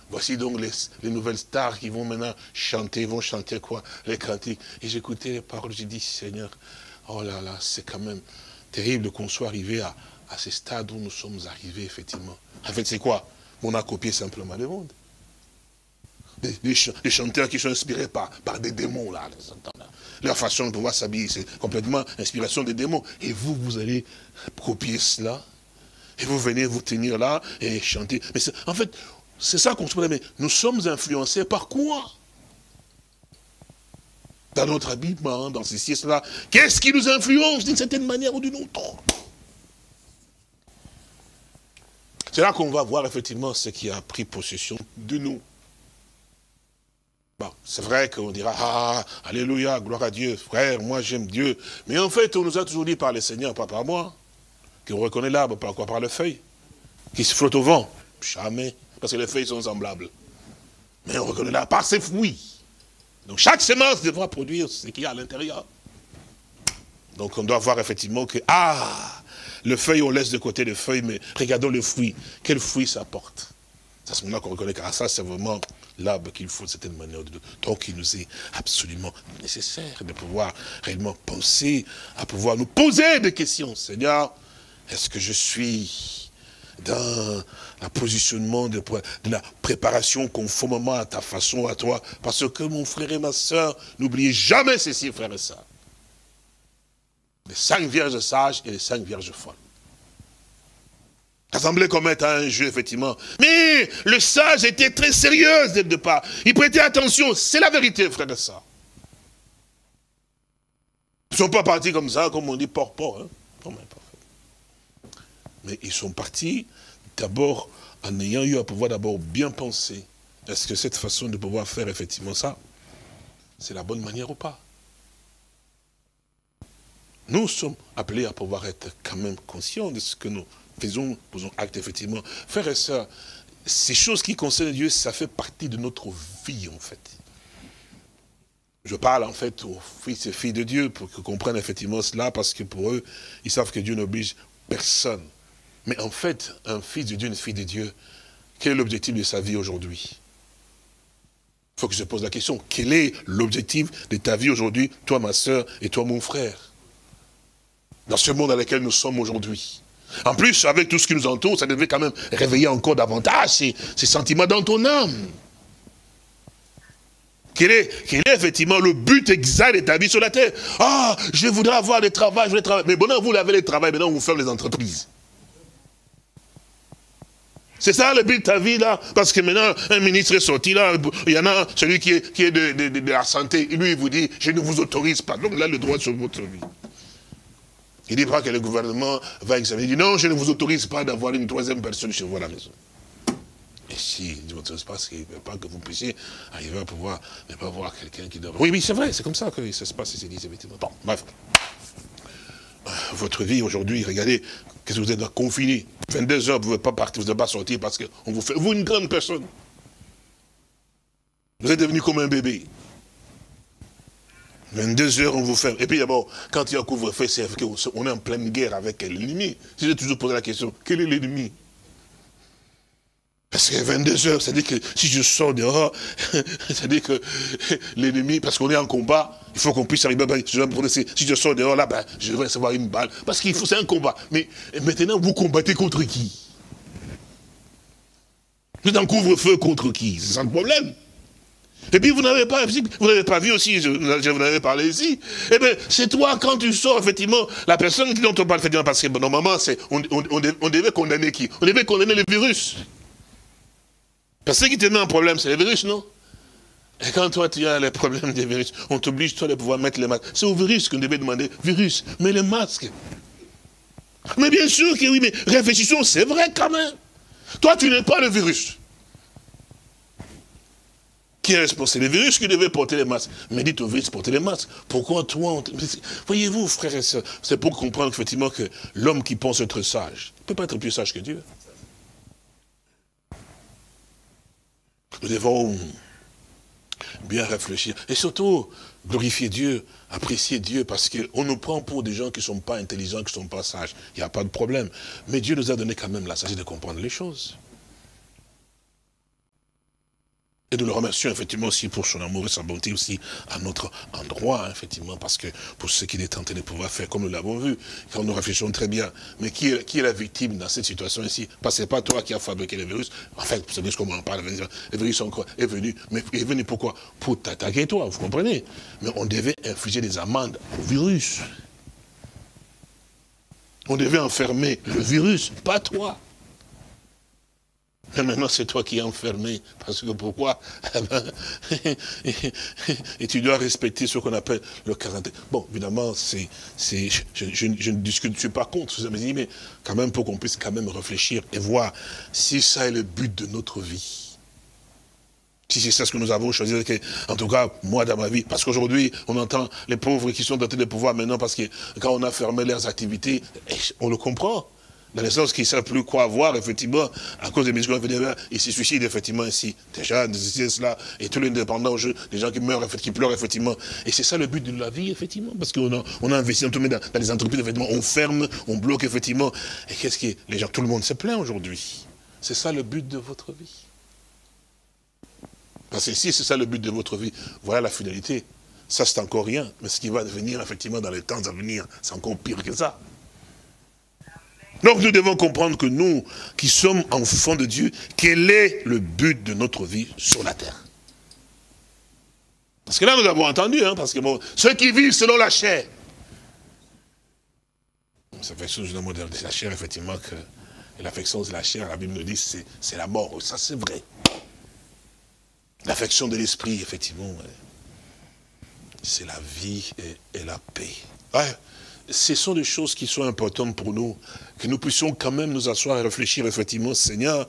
Voici donc les nouvelles stars qui vont maintenant chanter, vont chanter quoi? Les cantiques. Et j'écoutais les paroles, j'ai dit, Seigneur, oh là là, c'est quand même terrible qu'on soit arrivé à ce stade où nous sommes arrivés, effectivement. En fait, c'est quoi? On a copié simplement le monde. Des chanteurs qui sont inspirés par des démons, là. Leur façon de pouvoir s'habiller, c'est complètement inspiration des démons. Et vous allez copier cela. Et vous venez vous tenir là et chanter. Mais en fait, c'est ça qu'on se dit, mais nous sommes influencés par quoi? Dans notre habillement, dans ceci et cela. Qu'est-ce qui nous influence d'une certaine manière ou d'une autre? C'est là qu'on va voir effectivement ce qui a pris possession de nous. Bon, c'est vrai qu'on dira, ah, alléluia, gloire à Dieu, frère, moi j'aime Dieu. Mais en fait, on nous a toujours dit par le Seigneur, pas par moi, qu'on reconnaît l'arbre par quoi? Par le feuille, qui se flotte au vent. Jamais. Parce que les feuilles sont semblables. Mais on reconnaît là par ses fruits. Donc chaque semence devra produire ce qu'il y a à l'intérieur. Donc on doit voir effectivement que, le feuille, on laisse de côté le feuille, mais regardons le fruit. Quel fruit ça porte? C'est à ce moment-là qu'on reconnaît que ça, c'est vraiment l'arbre qu'il faut de certaine manière. Donc il nous est absolument nécessaire de pouvoir réellement penser, à pouvoir nous poser des questions. Seigneur, Est-ce que je suis dans le positionnement de la préparation conformément à ta façon, à toi? Parce que mon frère et ma soeur, n'oubliez jamais ceci, frère et soeur. Les 5 vierges sages et les 5 vierges folles. Ça semblait comme être un jeu, effectivement. Mais le sage était très sérieux dès le départ. Il prêtait attention. C'est la vérité, frère et soeur. Ils ne sont pas partis comme ça, comme on dit, port-port. Hein? Non, mais ils sont partis d'abord en ayant eu à pouvoir d'abord bien penser. Est-ce que cette façon de pouvoir faire effectivement ça, c'est la bonne manière ou pas? Nous sommes appelés à pouvoir être quand même conscients de ce que nous faisons acte effectivement. Frères et sœurs, ces choses qui concernent Dieu, ça fait partie de notre vie en fait. Je parle en fait aux fils et filles de Dieu pour qu'ils comprennent effectivement cela, parce que pour eux, ils savent que Dieu n'oblige personne. Mais en fait, un fils de Dieu, une fille de Dieu, quel est l'objectif de sa vie aujourd'hui? Il faut que je pose la question, quel est l'objectif de ta vie aujourd'hui, toi ma soeur et toi mon frère? Dans ce monde dans lequel nous sommes aujourd'hui. En plus, avec tout ce qui nous entoure, ça devait quand même réveiller encore davantage ces sentiments dans ton âme. Quel est effectivement le but exact de ta vie sur la terre? Ah, je voudrais avoir des travails, je voudrais travailler. Mais maintenant, vous avez les travails, maintenant, vous faites les entreprises. C'est ça le but de ta vie, là. Parce que maintenant, un ministre est sorti, là. Il y en a celui qui est de la santé. Lui, il vous dit, je ne vous autorise pas. Donc là, le droit sur votre vie. Il ne dit pas que le gouvernement va examiner. Il dit, non, je ne vous autorise pas d'avoir une 3e personne chez vous à la maison. Et si il ne vous autorise pas, il ne veut pas que vous puissiez arriver à pouvoir ne pas voir quelqu'un qui doit... Oui, c'est vrai, c'est comme ça que ça se passe, c'est dit, effectivement. Bon, bref. Votre vie aujourd'hui, regardez, qu'est-ce que vous êtes confiné. 22 heures, vous ne pouvez pas partir, vous ne pouvez pas sortir parce qu'on vous fait... Vous, une grande personne. Vous êtes devenu comme un bébé. 22 heures, on vous ferme. Et puis d'abord, quand il y a un couvre-feu, c'est qu'on est en pleine guerre avec l'ennemi. Si j'ai toujours posé la question, quel est l'ennemi? Parce que 22 heures, c'est-à-dire que si je sors dehors, c'est-à-dire que l'ennemi, parce qu'on est en combat, il faut qu'on puisse arriver à... Si je sors dehors, là, ben, je vais recevoir une balle. Parce qu'il faut, c'est un combat. Mais maintenant, vous combattez contre qui? Vous êtes en couvre-feu contre qui? C'est ça le problème. Et puis vous n'avez pas vu aussi, je vous en avais parlé ici, eh bien c'est toi quand tu sors effectivement, la personne dont on parle effectivement, parce que normalement on devait condamner qui? On devait condamner le virus. Parce que ce qui te met en problème, c'est le virus, non? Et quand toi tu as les problèmes des virus, on t'oblige toi de pouvoir mettre les masques. C'est au virus qu'on devait demander, virus, mets le masque. Mais bien sûr que oui, mais réfléchissons, c'est vrai quand même. Toi tu n'es pas le virus. Qui est responsable? C'est le virus qui devait porter les masques. Mais dites au virus de porter les masques. Pourquoi toi voyez-vous, frères et sœurs, c'est pour comprendre effectivement que l'homme qui pense être sage ne peut pas être plus sage que Dieu. Nous devons bien réfléchir. Et surtout, glorifier Dieu, apprécier Dieu, parce qu'on nous prend pour des gens qui ne sont pas intelligents, qui ne sont pas sages. Il n'y a pas de problème. Mais Dieu nous a donné quand même la sagesse de comprendre les choses. Et nous le remercions effectivement aussi pour son amour et sa bonté aussi à notre endroit, effectivement, parce que pour ce qu'il est tenté de pouvoir faire, comme nous l'avons vu, quand nous réfléchissons très bien. Mais qui est la victime dans cette situation ici? Parce que ce n'est pas toi qui as fabriqué le virus. En fait, vous savez comment on parle, le virus est venu. Mais il est venu pourquoi? Pour t'attaquer toi, vous comprenez? Mais on devait infliger des amendes au virus. On devait enfermer le virus, pas toi. Mais maintenant, c'est toi qui es enfermé. Parce que pourquoi? Et tu dois respecter ce qu'on appelle le quarantaine. Bon, évidemment, je ne discute, je ne suis pas contre. Je me dis, mais quand même, pour qu'on puisse quand même réfléchir et voir si ça est le but de notre vie. Si c'est ça ce que nous avons choisi, en tout cas, moi dans ma vie, parce qu'aujourd'hui, on entend les pauvres qui sont dotés de pouvoir maintenant, parce que quand on a fermé leurs activités, on le comprend. Dans le sens qu'ils ne savent plus quoi avoir, effectivement, à cause des mesures, ils se suicident, effectivement, ici. Déjà, cela, et tous les indépendants, les gens qui meurent, qui pleurent, effectivement. Et c'est ça le but de la vie, effectivement, parce qu'on a investi dans les entreprises, effectivement, on ferme, on bloque, effectivement. Et qu'est-ce qui est, les gens, tout le monde se plaint aujourd'hui. C'est ça le but de votre vie. Parce que si c'est ça le but de votre vie, voilà la finalité. Ça, c'est encore rien. Mais ce qui va devenir, effectivement, dans les temps à venir, c'est encore pire que ça. Donc nous devons comprendre que nous, qui sommes enfants de Dieu, quel est le but de notre vie sur la terre. Parce que là, nous avons entendu, hein, parce que bon, ceux qui vivent selon la chair. Ça fait chose de la chair, effectivement, que l'affection de la chair, la Bible nous dit, c'est la mort. Ça, c'est vrai. L'affection de l'esprit, effectivement, c'est la vie et la paix. Ouais. Ce sont des choses qui sont importantes pour nous, que nous puissions quand même nous asseoir et réfléchir, effectivement, Seigneur,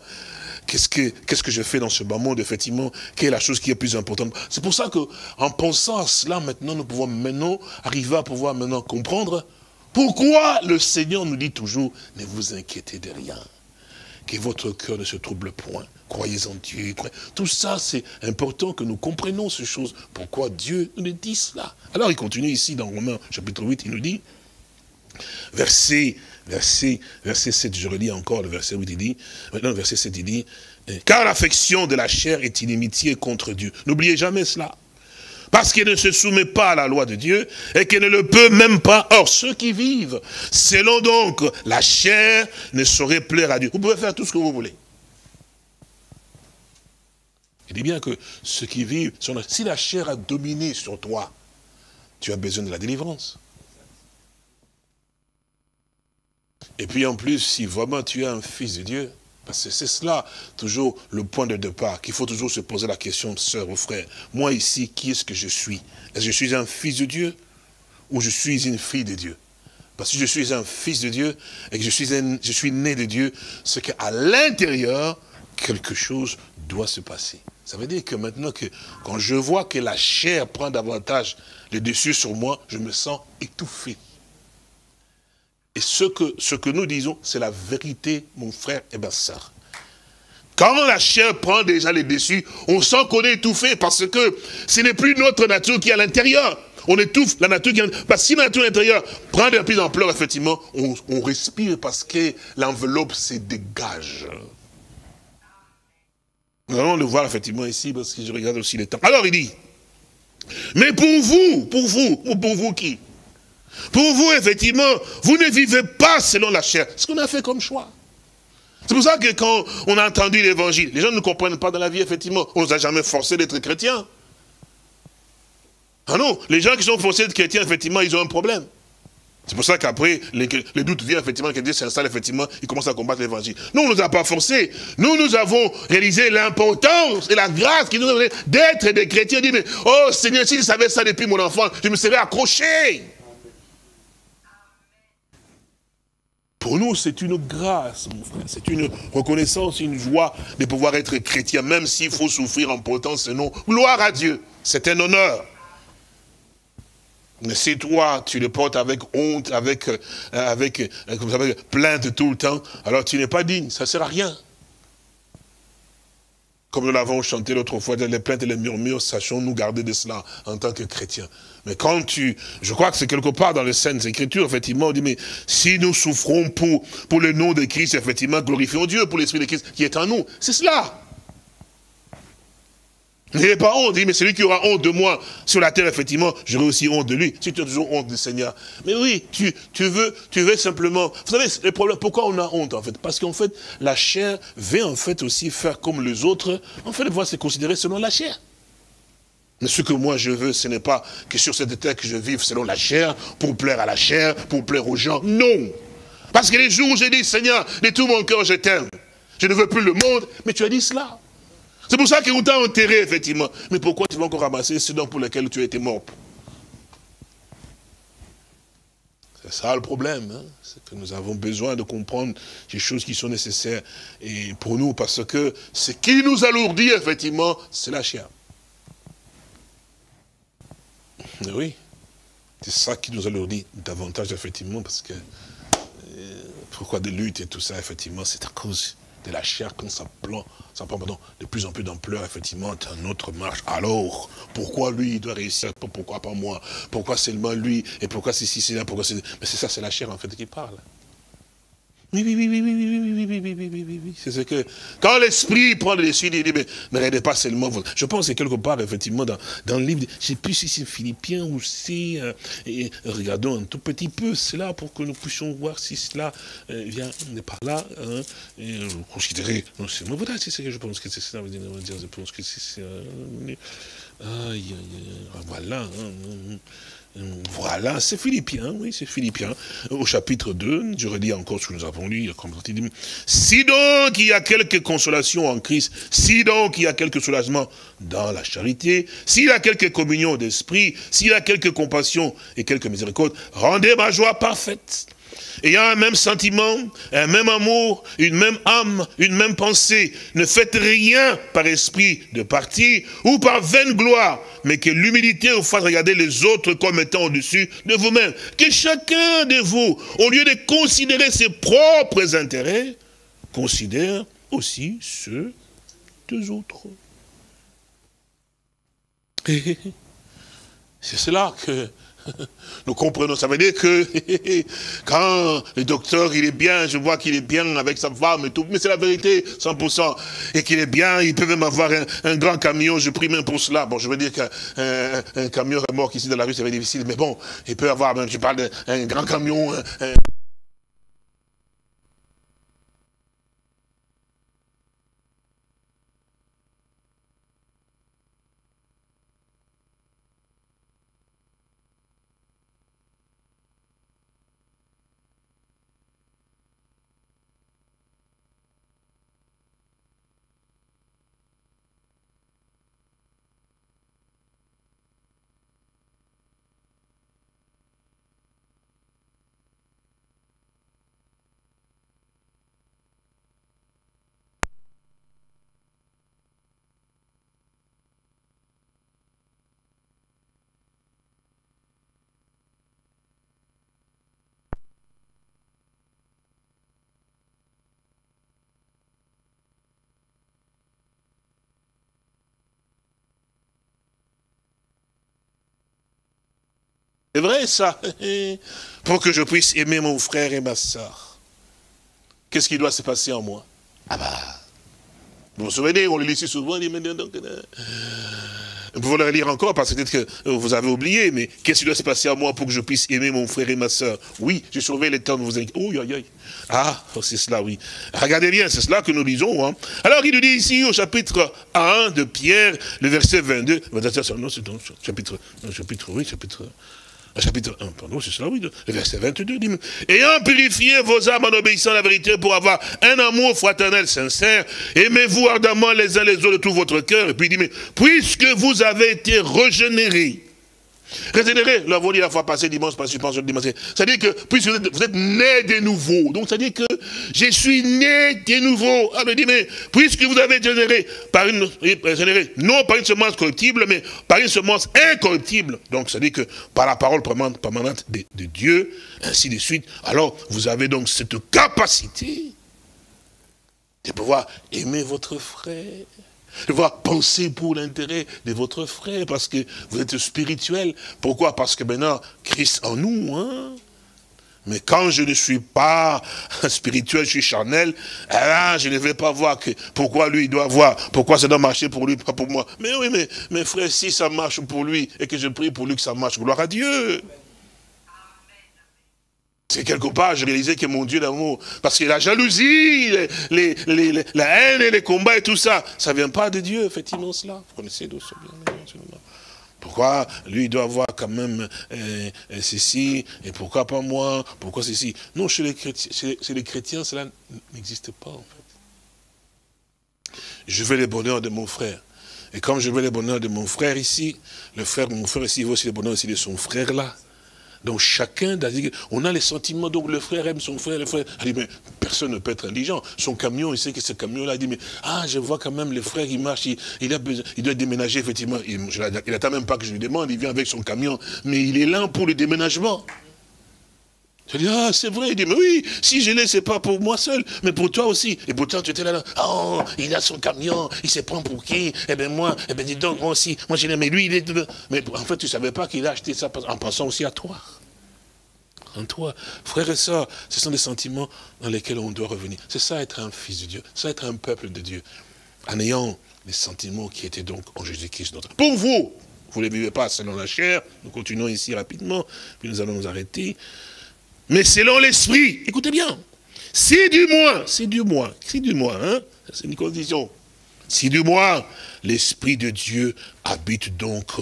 qu'est-ce que je fais dans ce bas monde, effectivement, quelle est la chose qui est plus importante. C'est pour ça qu'en pensant à cela, maintenant, nous pouvons maintenant arriver à pouvoir maintenant comprendre pourquoi le Seigneur nous dit toujours, ne vous inquiétez de rien, que votre cœur ne se trouble point, croyez en Dieu. Tout ça, c'est important que nous comprenions ces choses. Pourquoi Dieu nous dit cela? Alors il continue ici dans Romains chapitre 8, il nous dit, verset 7, je relis encore le verset 8, il dit, maintenant le verset 7, il dit, car l'affection de la chair est inimitié contre Dieu. N'oubliez jamais cela. Parce qu'elle ne se soumet pas à la loi de Dieu et qu'elle ne le peut même pas. Or, ceux qui vivent, selon donc la chair, ne sauraient plaire à Dieu. Vous pouvez faire tout ce que vous voulez. Il dit bien que ceux qui vivent, si la chair a dominé sur toi, tu as besoin de la délivrance. Et puis en plus, si vraiment tu es un fils de Dieu, parce que c'est cela, toujours le point de départ, qu'il faut toujours se poser la question, sœur ou frère, moi ici, qui est-ce que je suis? Est-ce que je suis un fils de Dieu ou je suis une fille de Dieu? Parce que je suis un fils de Dieu et que je suis né de Dieu, c'est qu'à l'intérieur, quelque chose doit se passer. Ça veut dire que maintenant, quand je vois que la chair prend davantage le dessus sur moi, je me sens étouffé. Et ce que nous disons, c'est la vérité, mon frère et ma sœur. Quand la chair prend déjà les dessus, on sent qu'on est étouffé parce que ce n'est plus notre nature qui est à l'intérieur. On étouffe la nature qui est à l'intérieur. Parce que si la nature à l'intérieur prend de plus d'ampleur, effectivement, on respire parce que l'enveloppe se dégage. Nous allons le voir effectivement ici parce que je regarde aussi les temps. Alors il dit, mais pour vous qui? Pour vous, effectivement, vous ne vivez pas selon la chair. Ce qu'on a fait comme choix. C'est pour ça que quand on a entendu l'évangile, les gens ne comprennent pas dans la vie, effectivement. On ne nous a jamais forcé d'être chrétiens. Ah non, les gens qui sont forcés d'être chrétiens, effectivement, ils ont un problème. C'est pour ça qu'après, les doutes viennent, effectivement, que Dieu s'installe, effectivement, il commence à combattre l'évangile. Nous, on ne nous a pas forcés. Nous avons réalisé l'importance et la grâce qui nous a donné d'être des chrétiens. On dit, mais, oh Seigneur, si je savais ça depuis mon enfance, je me serais accroché. Pour nous, c'est une grâce, mon frère. C'est une reconnaissance, une joie de pouvoir être chrétien, même s'il faut souffrir en portant ce nom. Gloire à Dieu. C'est un honneur. Mais si toi, tu le portes avec honte, avec plainte tout le temps, alors tu n'es pas digne. Ça ne sert à rien. Comme nous l'avons chanté l'autre fois, les plaintes et les murmures, sachons-nous garder de cela en tant que chrétiens. Mais quand je crois que c'est quelque part dans les Saintes Écritures, effectivement, on dit, mais si nous souffrons pour le nom de Christ, effectivement, glorifions Dieu pour l'Esprit de Christ qui est en nous. C'est cela. N'ayez pas honte, mais celui qui aura honte de moi sur la terre, effectivement, j'aurai aussi honte de lui. Si tu as toujours honte du Seigneur. Mais oui, tu veux simplement... Vous savez, le problème, pourquoi on a honte, en fait? Parce qu'en fait, la chair veut, en fait, aussi faire comme les autres. En fait, devoir se considérer selon la chair. Mais ce que moi je veux, ce n'est pas que sur cette terre que je vive selon la chair, pour plaire à la chair, pour plaire aux gens. Non. Parce que les jours où j'ai dit, Seigneur, de tout mon cœur, je t'aime. Je ne veux plus le monde, mais tu as dit cela. C'est pour ça qu'on t'a enterré, effectivement. Mais pourquoi tu vas encore ramasser ce dons pour lesquels tu as été mort? C'est ça le problème. Hein? C'est que nous avons besoin de comprendre les choses qui sont nécessaires et pour nous, parce que ce qui nous alourdit, effectivement, c'est la chair. Oui, c'est ça qui nous alourdit davantage, effectivement, parce que pourquoi des luttes et tout ça, effectivement, c'est à cause de la chair quand ça prend de plus en plus d'ampleur, effectivement, dans notre marche. Alors, pourquoi lui, il doit réussir, pourquoi pas moi? Pourquoi seulement lui? Et pourquoi c'est là, pourquoi c'est... Mais c'est ça, c'est la chair, en fait, qui parle. Oui. C'est ce que, quand l'esprit prend le dessus, il dit, mais ne regardez pas seulement vous. Je pense que quelque part, effectivement, dans le livre, je ne sais plus si c'est Philippiens ou si, regardons un tout petit peu cela pour que nous puissions voir si cela vient par là, hein, et considérer, non, c'est ce que je pense que c'est ça, je pense que c'est, voilà, hein, voilà, c'est Philippiens, oui, c'est Philippiens. Au chapitre 2, je redis encore ce que nous avons lu, il dit, si donc il y a quelque consolation en Christ, si donc il y a quelque soulagement dans la charité, s'il y a quelque communion d'esprit, s'il y a quelque compassion et quelque miséricorde, rendez ma joie parfaite. Ayant un même sentiment, un même amour, une même âme, une même pensée. Ne faites rien par esprit de parti ou par vaine gloire, mais que l'humilité vous fasse regarder les autres comme étant au-dessus de vous-même. Que chacun de vous, au lieu de considérer ses propres intérêts, considère aussi ceux des autres. C'est cela que nous comprenons. Ça veut dire que quand le docteur il est bien, je vois qu'il est bien avec sa femme et tout, mais c'est la vérité 100%, et qu'il est bien, il peut même avoir un grand camion, je prie même pour cela. Bon, je veux dire qu'un camion remorque ici dans la rue, c'est difficile, mais bon, il peut avoir, je parle d'un grand camion, c'est vrai ça, pour que je puisse aimer mon frère et ma soeur. Qu'est-ce qui doit se passer en moi? Ah bah, vous vous souvenez, on le lit si souvent, on dit, mais donc, vous pouvez le lire encore, parce que peut-être que vous avez oublié, mais qu'est-ce qui doit se passer en moi pour que je puisse aimer mon frère et ma soeur? Oui, j'ai surveillé les temps de vous inquiéter. Oh, aïe, aïe. Ah, c'est cela, oui. Regardez bien, c'est cela que nous lisons. Hein. Alors, il nous dit ici, au chapitre 1 de Pierre, le verset 22, non, c'est dans le chapitre 1, pardon, c'est cela, oui, le verset 22, dit, ayant purifié vos âmes en obéissant à la vérité pour avoir un amour fraternel sincère, aimez-vous ardemment les uns les autres de tout votre cœur, et puis il dit, mais puisque vous avez été régénérés, nous l'avons dit la fois passée, dimanche passé, je pense, dimanche, c'est-à-dire que puisque vous êtes nés de nouveau, donc c'est-à-dire que je suis né de nouveau. Ah, me dit, mais puisque vous avez été régénéré, non par une semence corruptible, mais par une semence incorruptible, donc c'est-à-dire que par la parole permanente de Dieu, ainsi de suite, alors vous avez donc cette capacité de pouvoir aimer votre frère, de pouvoir penser pour l'intérêt de votre frère, parce que vous êtes spirituel. Pourquoi? Parce que maintenant, Christ en nous, hein. Mais quand je ne suis pas spirituel, je suis charnel, là, je ne vais pas voir que pourquoi lui, il doit voir, pourquoi ça doit marcher pour lui, pas pour moi. Mais oui, mais frère, si ça marche pour lui, et que je prie pour lui que ça marche, gloire à Dieu. C'est quelque part, je réalisais que mon Dieu d'amour, parce que la jalousie, la haine et les combats et tout ça, ça ne vient pas de Dieu, effectivement, cela. Vous connaissez d'où ça vient. Pourquoi lui, il doit avoir quand même ceci, et pourquoi pas moi, pourquoi ceci? Non, chez les chrétiens, cela n'existe pas, en fait. Je veux le bonheur de mon frère. Et comme je veux le bonheur de mon frère ici, mon frère ici, il veut aussi le bonheur aussi de son frère là. Donc chacun, on a les sentiments, donc le frère aime son frère, le frère, il dit, mais personne ne peut être indigent. Son camion, il sait que ce camion-là, il dit, mais je vois quand même le frère, il marche, il a besoin, il doit déménager, effectivement. Il n'attend même pas que je lui demande, il vient avec son camion, mais il est là pour le déménagement. Je dis, c'est vrai, il dit, mais oui, si je l'ai, c'est pas pour moi seul, mais pour toi aussi. Et pourtant, tu étais là, oh, il a son camion, il se prend pour qui? Eh bien moi, dis donc, moi aussi, moi je l'ai, mais lui, il est... Mais en fait, tu ne savais pas qu'il a acheté ça en pensant aussi à toi. en toi. Frères et sœurs, ce sont des sentiments dans lesquels on doit revenir. C'est ça être un fils de Dieu, c'est ça être un peuple de Dieu. En ayant les sentiments qui étaient donc en Jésus-Christ. Pour vous, vous ne les vivez pas selon la chair, nous continuons ici rapidement, puis nous allons nous arrêter. Mais selon l'esprit, écoutez bien, si du moins, hein, c'est une condition. Si du moins, l'Esprit de Dieu habite donc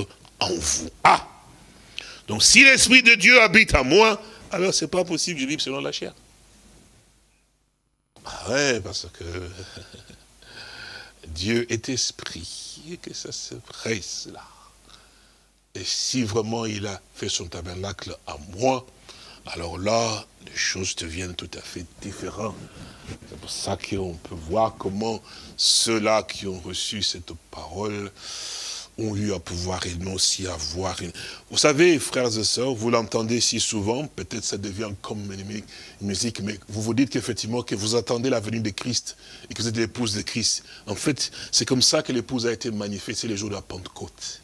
en vous. Ah! Donc si l'Esprit de Dieu habite en moi, alors c'est pas possible que je vive selon la chair. Ah ouais, parce que Dieu est esprit, et que ça se presse là. Et si vraiment il a fait son tabernacle à moi, alors là, les choses deviennent tout à fait différentes. C'est pour ça qu'on peut voir comment ceux-là qui ont reçu cette parole ont eu à pouvoir réellement aussi avoir une... Vous savez, frères et sœurs, vous l'entendez si souvent, peut-être ça devient comme une musique, mais vous vous dites qu'effectivement, que vous attendez la venue de Christ et que vous êtes l'épouse de Christ. En fait, c'est comme ça que l'épouse a été manifestée les jours de la Pentecôte.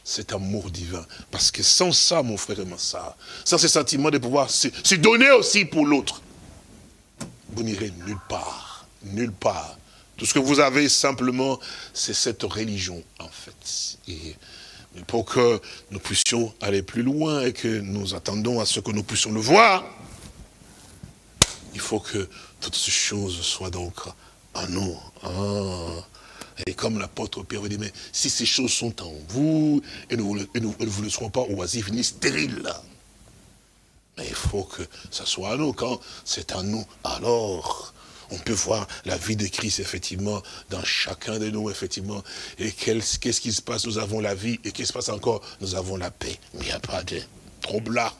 Cet amour divin. Parce que sans ça, mon frère et ma sœur, sans ce sentiment de pouvoir se donner aussi pour l'autre, vous n'irez nulle part. Nulle part. Tout ce que vous avez simplement, c'est cette religion, en fait. Et pour que nous puissions aller plus loin et que nous attendons à ce que nous puissions le voir, il faut que toutes ces choses soient donc en nous. Et comme l'apôtre Pierre dit, mais si ces choses sont en vous, et nous ne le serons pas oisifs ni stériles. Mais il faut que ça soit en nous. Quand c'est en nous, alors on peut voir la vie de Christ, effectivement, dans chacun de nous, effectivement. Et qu'est-ce qui se passe? Nous avons la vie. Et qu'est-ce qui se passe encore? Nous avons la paix. Mais il n'y a pas de trouble là.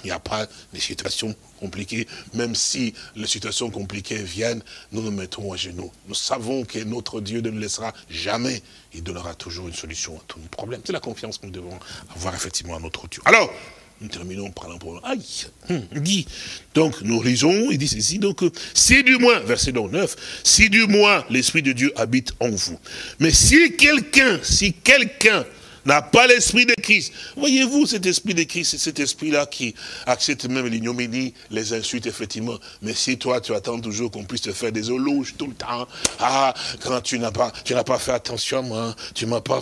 Il n'y a pas de situations compliquées. Même si les situations compliquées viennent, nous nous mettons à genoux. Nous savons que notre Dieu ne nous laissera jamais. Il donnera toujours une solution à tous nos problèmes. C'est la confiance que nous devons avoir effectivement à notre Dieu. Alors, nous terminons par l'emploi. Aïe, il dit, donc nous lisons, il dit ceci, donc, si du moins, verset 9, si du moins l'Esprit de Dieu habite en vous. Mais si quelqu'un n'a pas l'esprit de Christ. Voyez-vous cet esprit de Christ, c'est cet esprit-là qui accepte même l'ignominie, les insultes, effectivement. Mais si toi, tu attends toujours qu'on puisse te faire des éloges tout le temps, ah, quand tu n'as pas fait attention à moi, tu m'as pas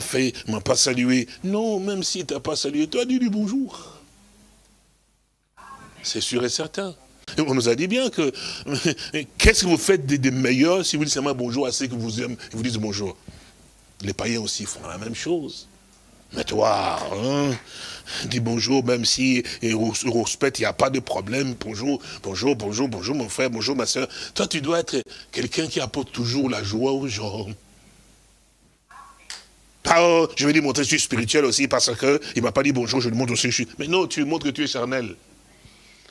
salué. Non, même si tu n'as pas salué, tu as dit du bonjour. C'est sûr et certain. Et on nous a dit bien que, qu'est-ce que vous faites des meilleurs si vous dites seulement bonjour à ceux qui vous aiment et vous disent bonjour. Les païens aussi font la même chose. Mais toi, dis bonjour, même si au respect, il n'y a pas de problème. Bonjour, bonjour, bonjour, bonjour, mon frère, bonjour, ma soeur. Toi, tu dois être quelqu'un qui apporte toujours la joie aux gens. Ah, je vais lui montrer que je suis spirituel aussi parce qu'il ne m'a pas dit bonjour, je lui montre aussi que je suis. Mais non, tu lui montres que tu es charnel.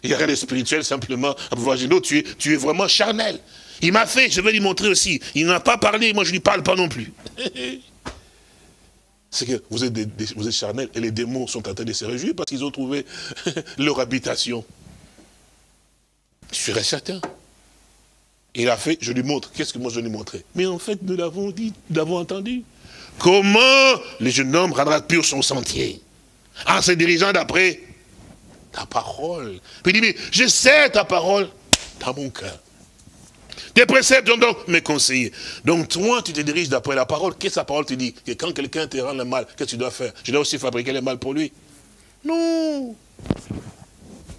Il n'y a rien de spirituel simplement à pouvoir dire non, tu es vraiment charnel. Il m'a fait, je vais lui montrer aussi. Il n'a pas parlé, moi je ne lui parle pas non plus. C'est que vous êtes charnel et les démons sont en train de se réjouir parce qu'ils ont trouvé leur habitation. Je serais certain. Il a fait, je lui montre. Qu'est-ce que moi je lui montrer? Mais en fait, nous l'avons dit, nous l'avons entendu. Comment le jeune homme rendra pur son sentier? En se dirigeant d'après ta parole. Puis il dit, mais je sais ta parole dans mon cœur. Tes préceptes ont donc mes conseillers. Donc toi, tu te diriges d'après la parole. Qu'est-ce que la parole te dit? Que quand quelqu'un te rend le mal, qu'est-ce que tu dois faire? Je dois aussi fabriquer le mal pour lui? Non.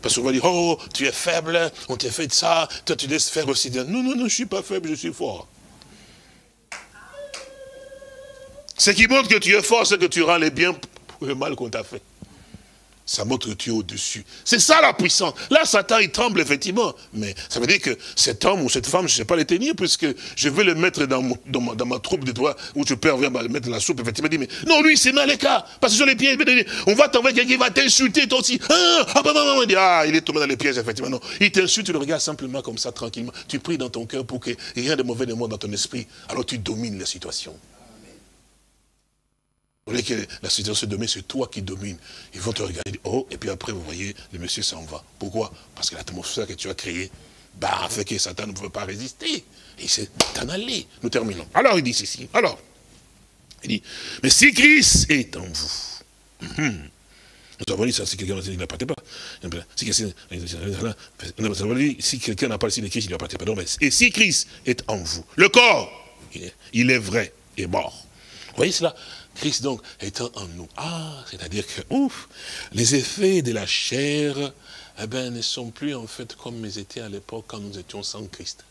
Parce qu'on va dire, oh, tu es faible, on t'a fait de ça, toi tu laisses faire aussi. Non, non, non, je ne suis pas faible, je suis fort. Ce qui montre que tu es fort, c'est que tu rends les biens pour le mal qu'on t'a fait. Ça montre que tu es au-dessus. C'est ça la puissance. Là, Satan, il tremble effectivement. Mais ça veut dire que cet homme ou cette femme, je ne sais pas les tenir, puisque je vais le mettre dans ma troupe de doigts, où tu peux le mettre dans la soupe. Effectivement, il dit, mais non, lui, c'est mal les cas. Parce que sur les pieds, on va t'envoyer quelqu'un qui va t'insulter, toi aussi. Il est tombé dans les pièges, effectivement. Non, il t'insulte, tu le regardes simplement comme ça, tranquillement. Tu pries dans ton cœur pour que rien de mauvais ne monte dans ton esprit. Alors tu domines la situation. Au lieu que la situation se domine, c'est toi qui domines. Ils vont te regarder, oh, et puis après, vous voyez, le monsieur s'en va. Pourquoi? Parce que l'atmosphère que tu as créée, fait que Satan ne pouvait pas résister. Et c'est t'en aller. Nous terminons. Alors, il dit ceci. Alors, il dit, mais si Christ est en vous, Nous avons dit ça, si quelqu'un ne l'appartient pas. Nous avons dit, si quelqu'un n'a pas le signe de Christ, il ne l'appartient pas. Non, mais, et si Christ est en vous, le corps, il est vrai et mort. Vous voyez cela? Christ donc étant en nous. Ah, c'est-à-dire que, ouf, les effets de la chair, eh ben, ne sont plus en fait comme ils étaient à l'époque quand nous étions sans Christ.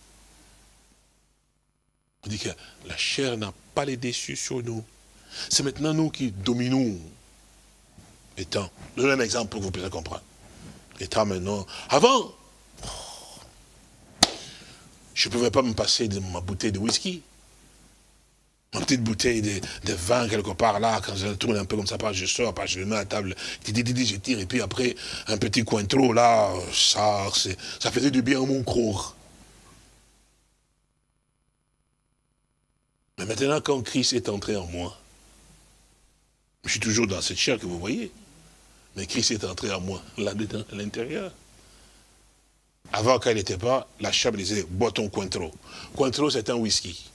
On dit que la chair n'a pas les dessus sur nous. C'est maintenant nous qui dominons. Étant, je donne un exemple pour que vous puissiez comprendre. Étant maintenant, avant, je ne pouvais pas me passer de ma bouteille de whisky. Ma petite bouteille de vin quelque part là, quand je tourne un peu comme ça, je sors, je le mets à la table, je tire, et puis après, un petit cointreau là, ça faisait du bien à mon corps. Mais maintenant, quand Christ est entré en moi, je suis toujours dans cette chair que vous voyez, mais Christ est entré en moi, là-dedans, à l'intérieur. Avant, quand il n'était pas, la chair me disait, bois ton cointreau. Cointreau, c'est un whisky.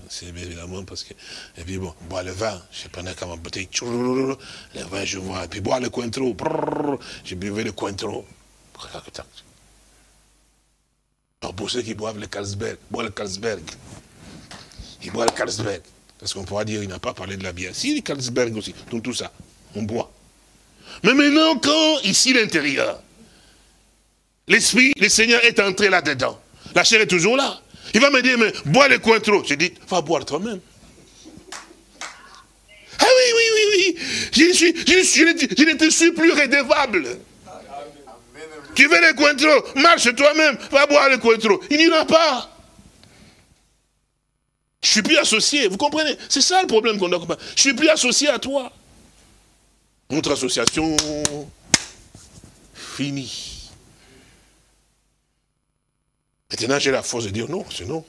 C'est évidemment parce que, et puis bon, bois le vin, je prenais comme un bouteille, le vin je vois, et puis bois le cointreau, je buvais le cointreau. Alors pour ceux qui boivent le Carlsberg, bois le Carlsberg. Ils boivent le Carlsberg. Parce qu'on pourra dire, il n'a pas parlé de la bière. Si, le Carlsberg aussi, donc tout ça, on boit. Mais maintenant, quand, ici, l'intérieur, l'Esprit, le Seigneur est entré là-dedans, la chair est toujours là. Il va me dire, mais bois le cointreau. J'ai dit, va boire toi-même. Ah oui. Je ne te suis plus redevable. Tu veux le cointreau, marche toi-même, va boire le cointreau. Il n'y en a pas. Je ne suis plus associé, vous comprenez? C'est ça le problème qu'on doit comprendre. Je ne suis plus associé à toi. Notre association finie. Maintenant, j'ai la force de dire non, c'est non.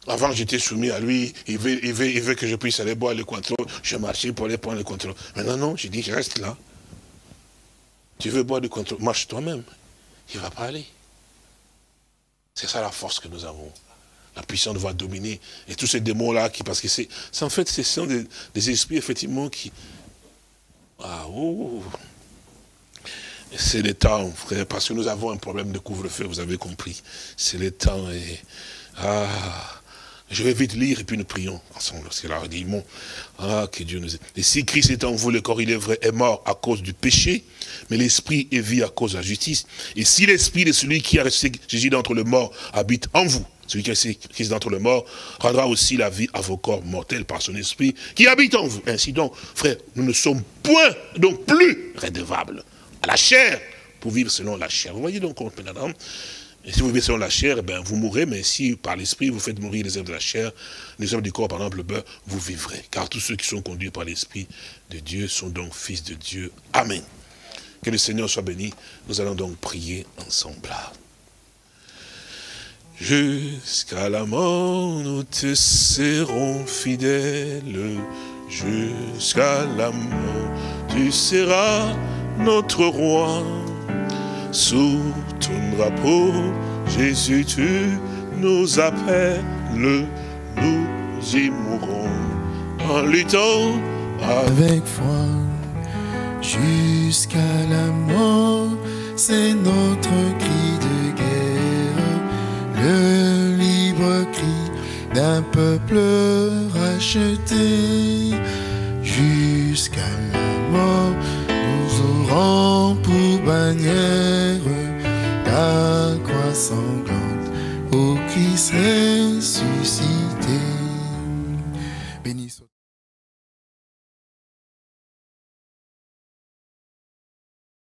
Avant, j'étais soumis à lui, il veut que je puisse aller boire le cointreau. Je marchais pour aller prendre le cointreau. Maintenant, non, j'ai dit, je reste là. Tu veux boire du cointreau, marche toi-même. Il ne va pas aller. C'est ça la force que nous avons. La puissance va dominer. Et tous ces démons-là, parce que c'est en fait, ce sont des esprits, effectivement, qui... Ah, oh. C'est le temps, frère, parce que nous avons un problème de couvre-feu, vous avez compris. C'est le temps et... Ah, je vais vite lire et puis nous prions ensemble. Parce que là, on dit, bon, ah, que Dieu nous aide. Et si Christ est en vous, le corps, il est vrai, est mort à cause du péché, mais l'esprit est vie à cause de la justice. Et si l'esprit de celui qui a resté Jésus d'entre les morts habite en vous, celui qui a resté Christ d'entre les morts rendra aussi la vie à vos corps mortels par son esprit qui habite en vous. Ainsi donc, frère, nous ne sommes point, donc plus redevables à la chair pour vivre selon la chair. Vous voyez donc, maintenant, et si vous vivez selon la chair, ben, vous mourrez, mais si par l'esprit vous faites mourir les œuvres de la chair, les œuvres du corps, par exemple, ben, vous vivrez. Car tous ceux qui sont conduits par l'esprit de Dieu sont donc fils de Dieu. Amen. Que le Seigneur soit béni. Nous allons donc prier ensemble. Jusqu'à la mort, nous te serons fidèles. Jusqu'à la mort, tu seras notre roi. Sous ton drapeau, Jésus, tu nous appelles. Nous y mourrons en luttant avec foi. Jusqu'à la mort, c'est notre cri de guerre. Le libre cri d'un peuple racheté. Jusqu'à la mort, nous aurons pour bannière ta croix sanglante, ô Christ ressuscité. Béni soit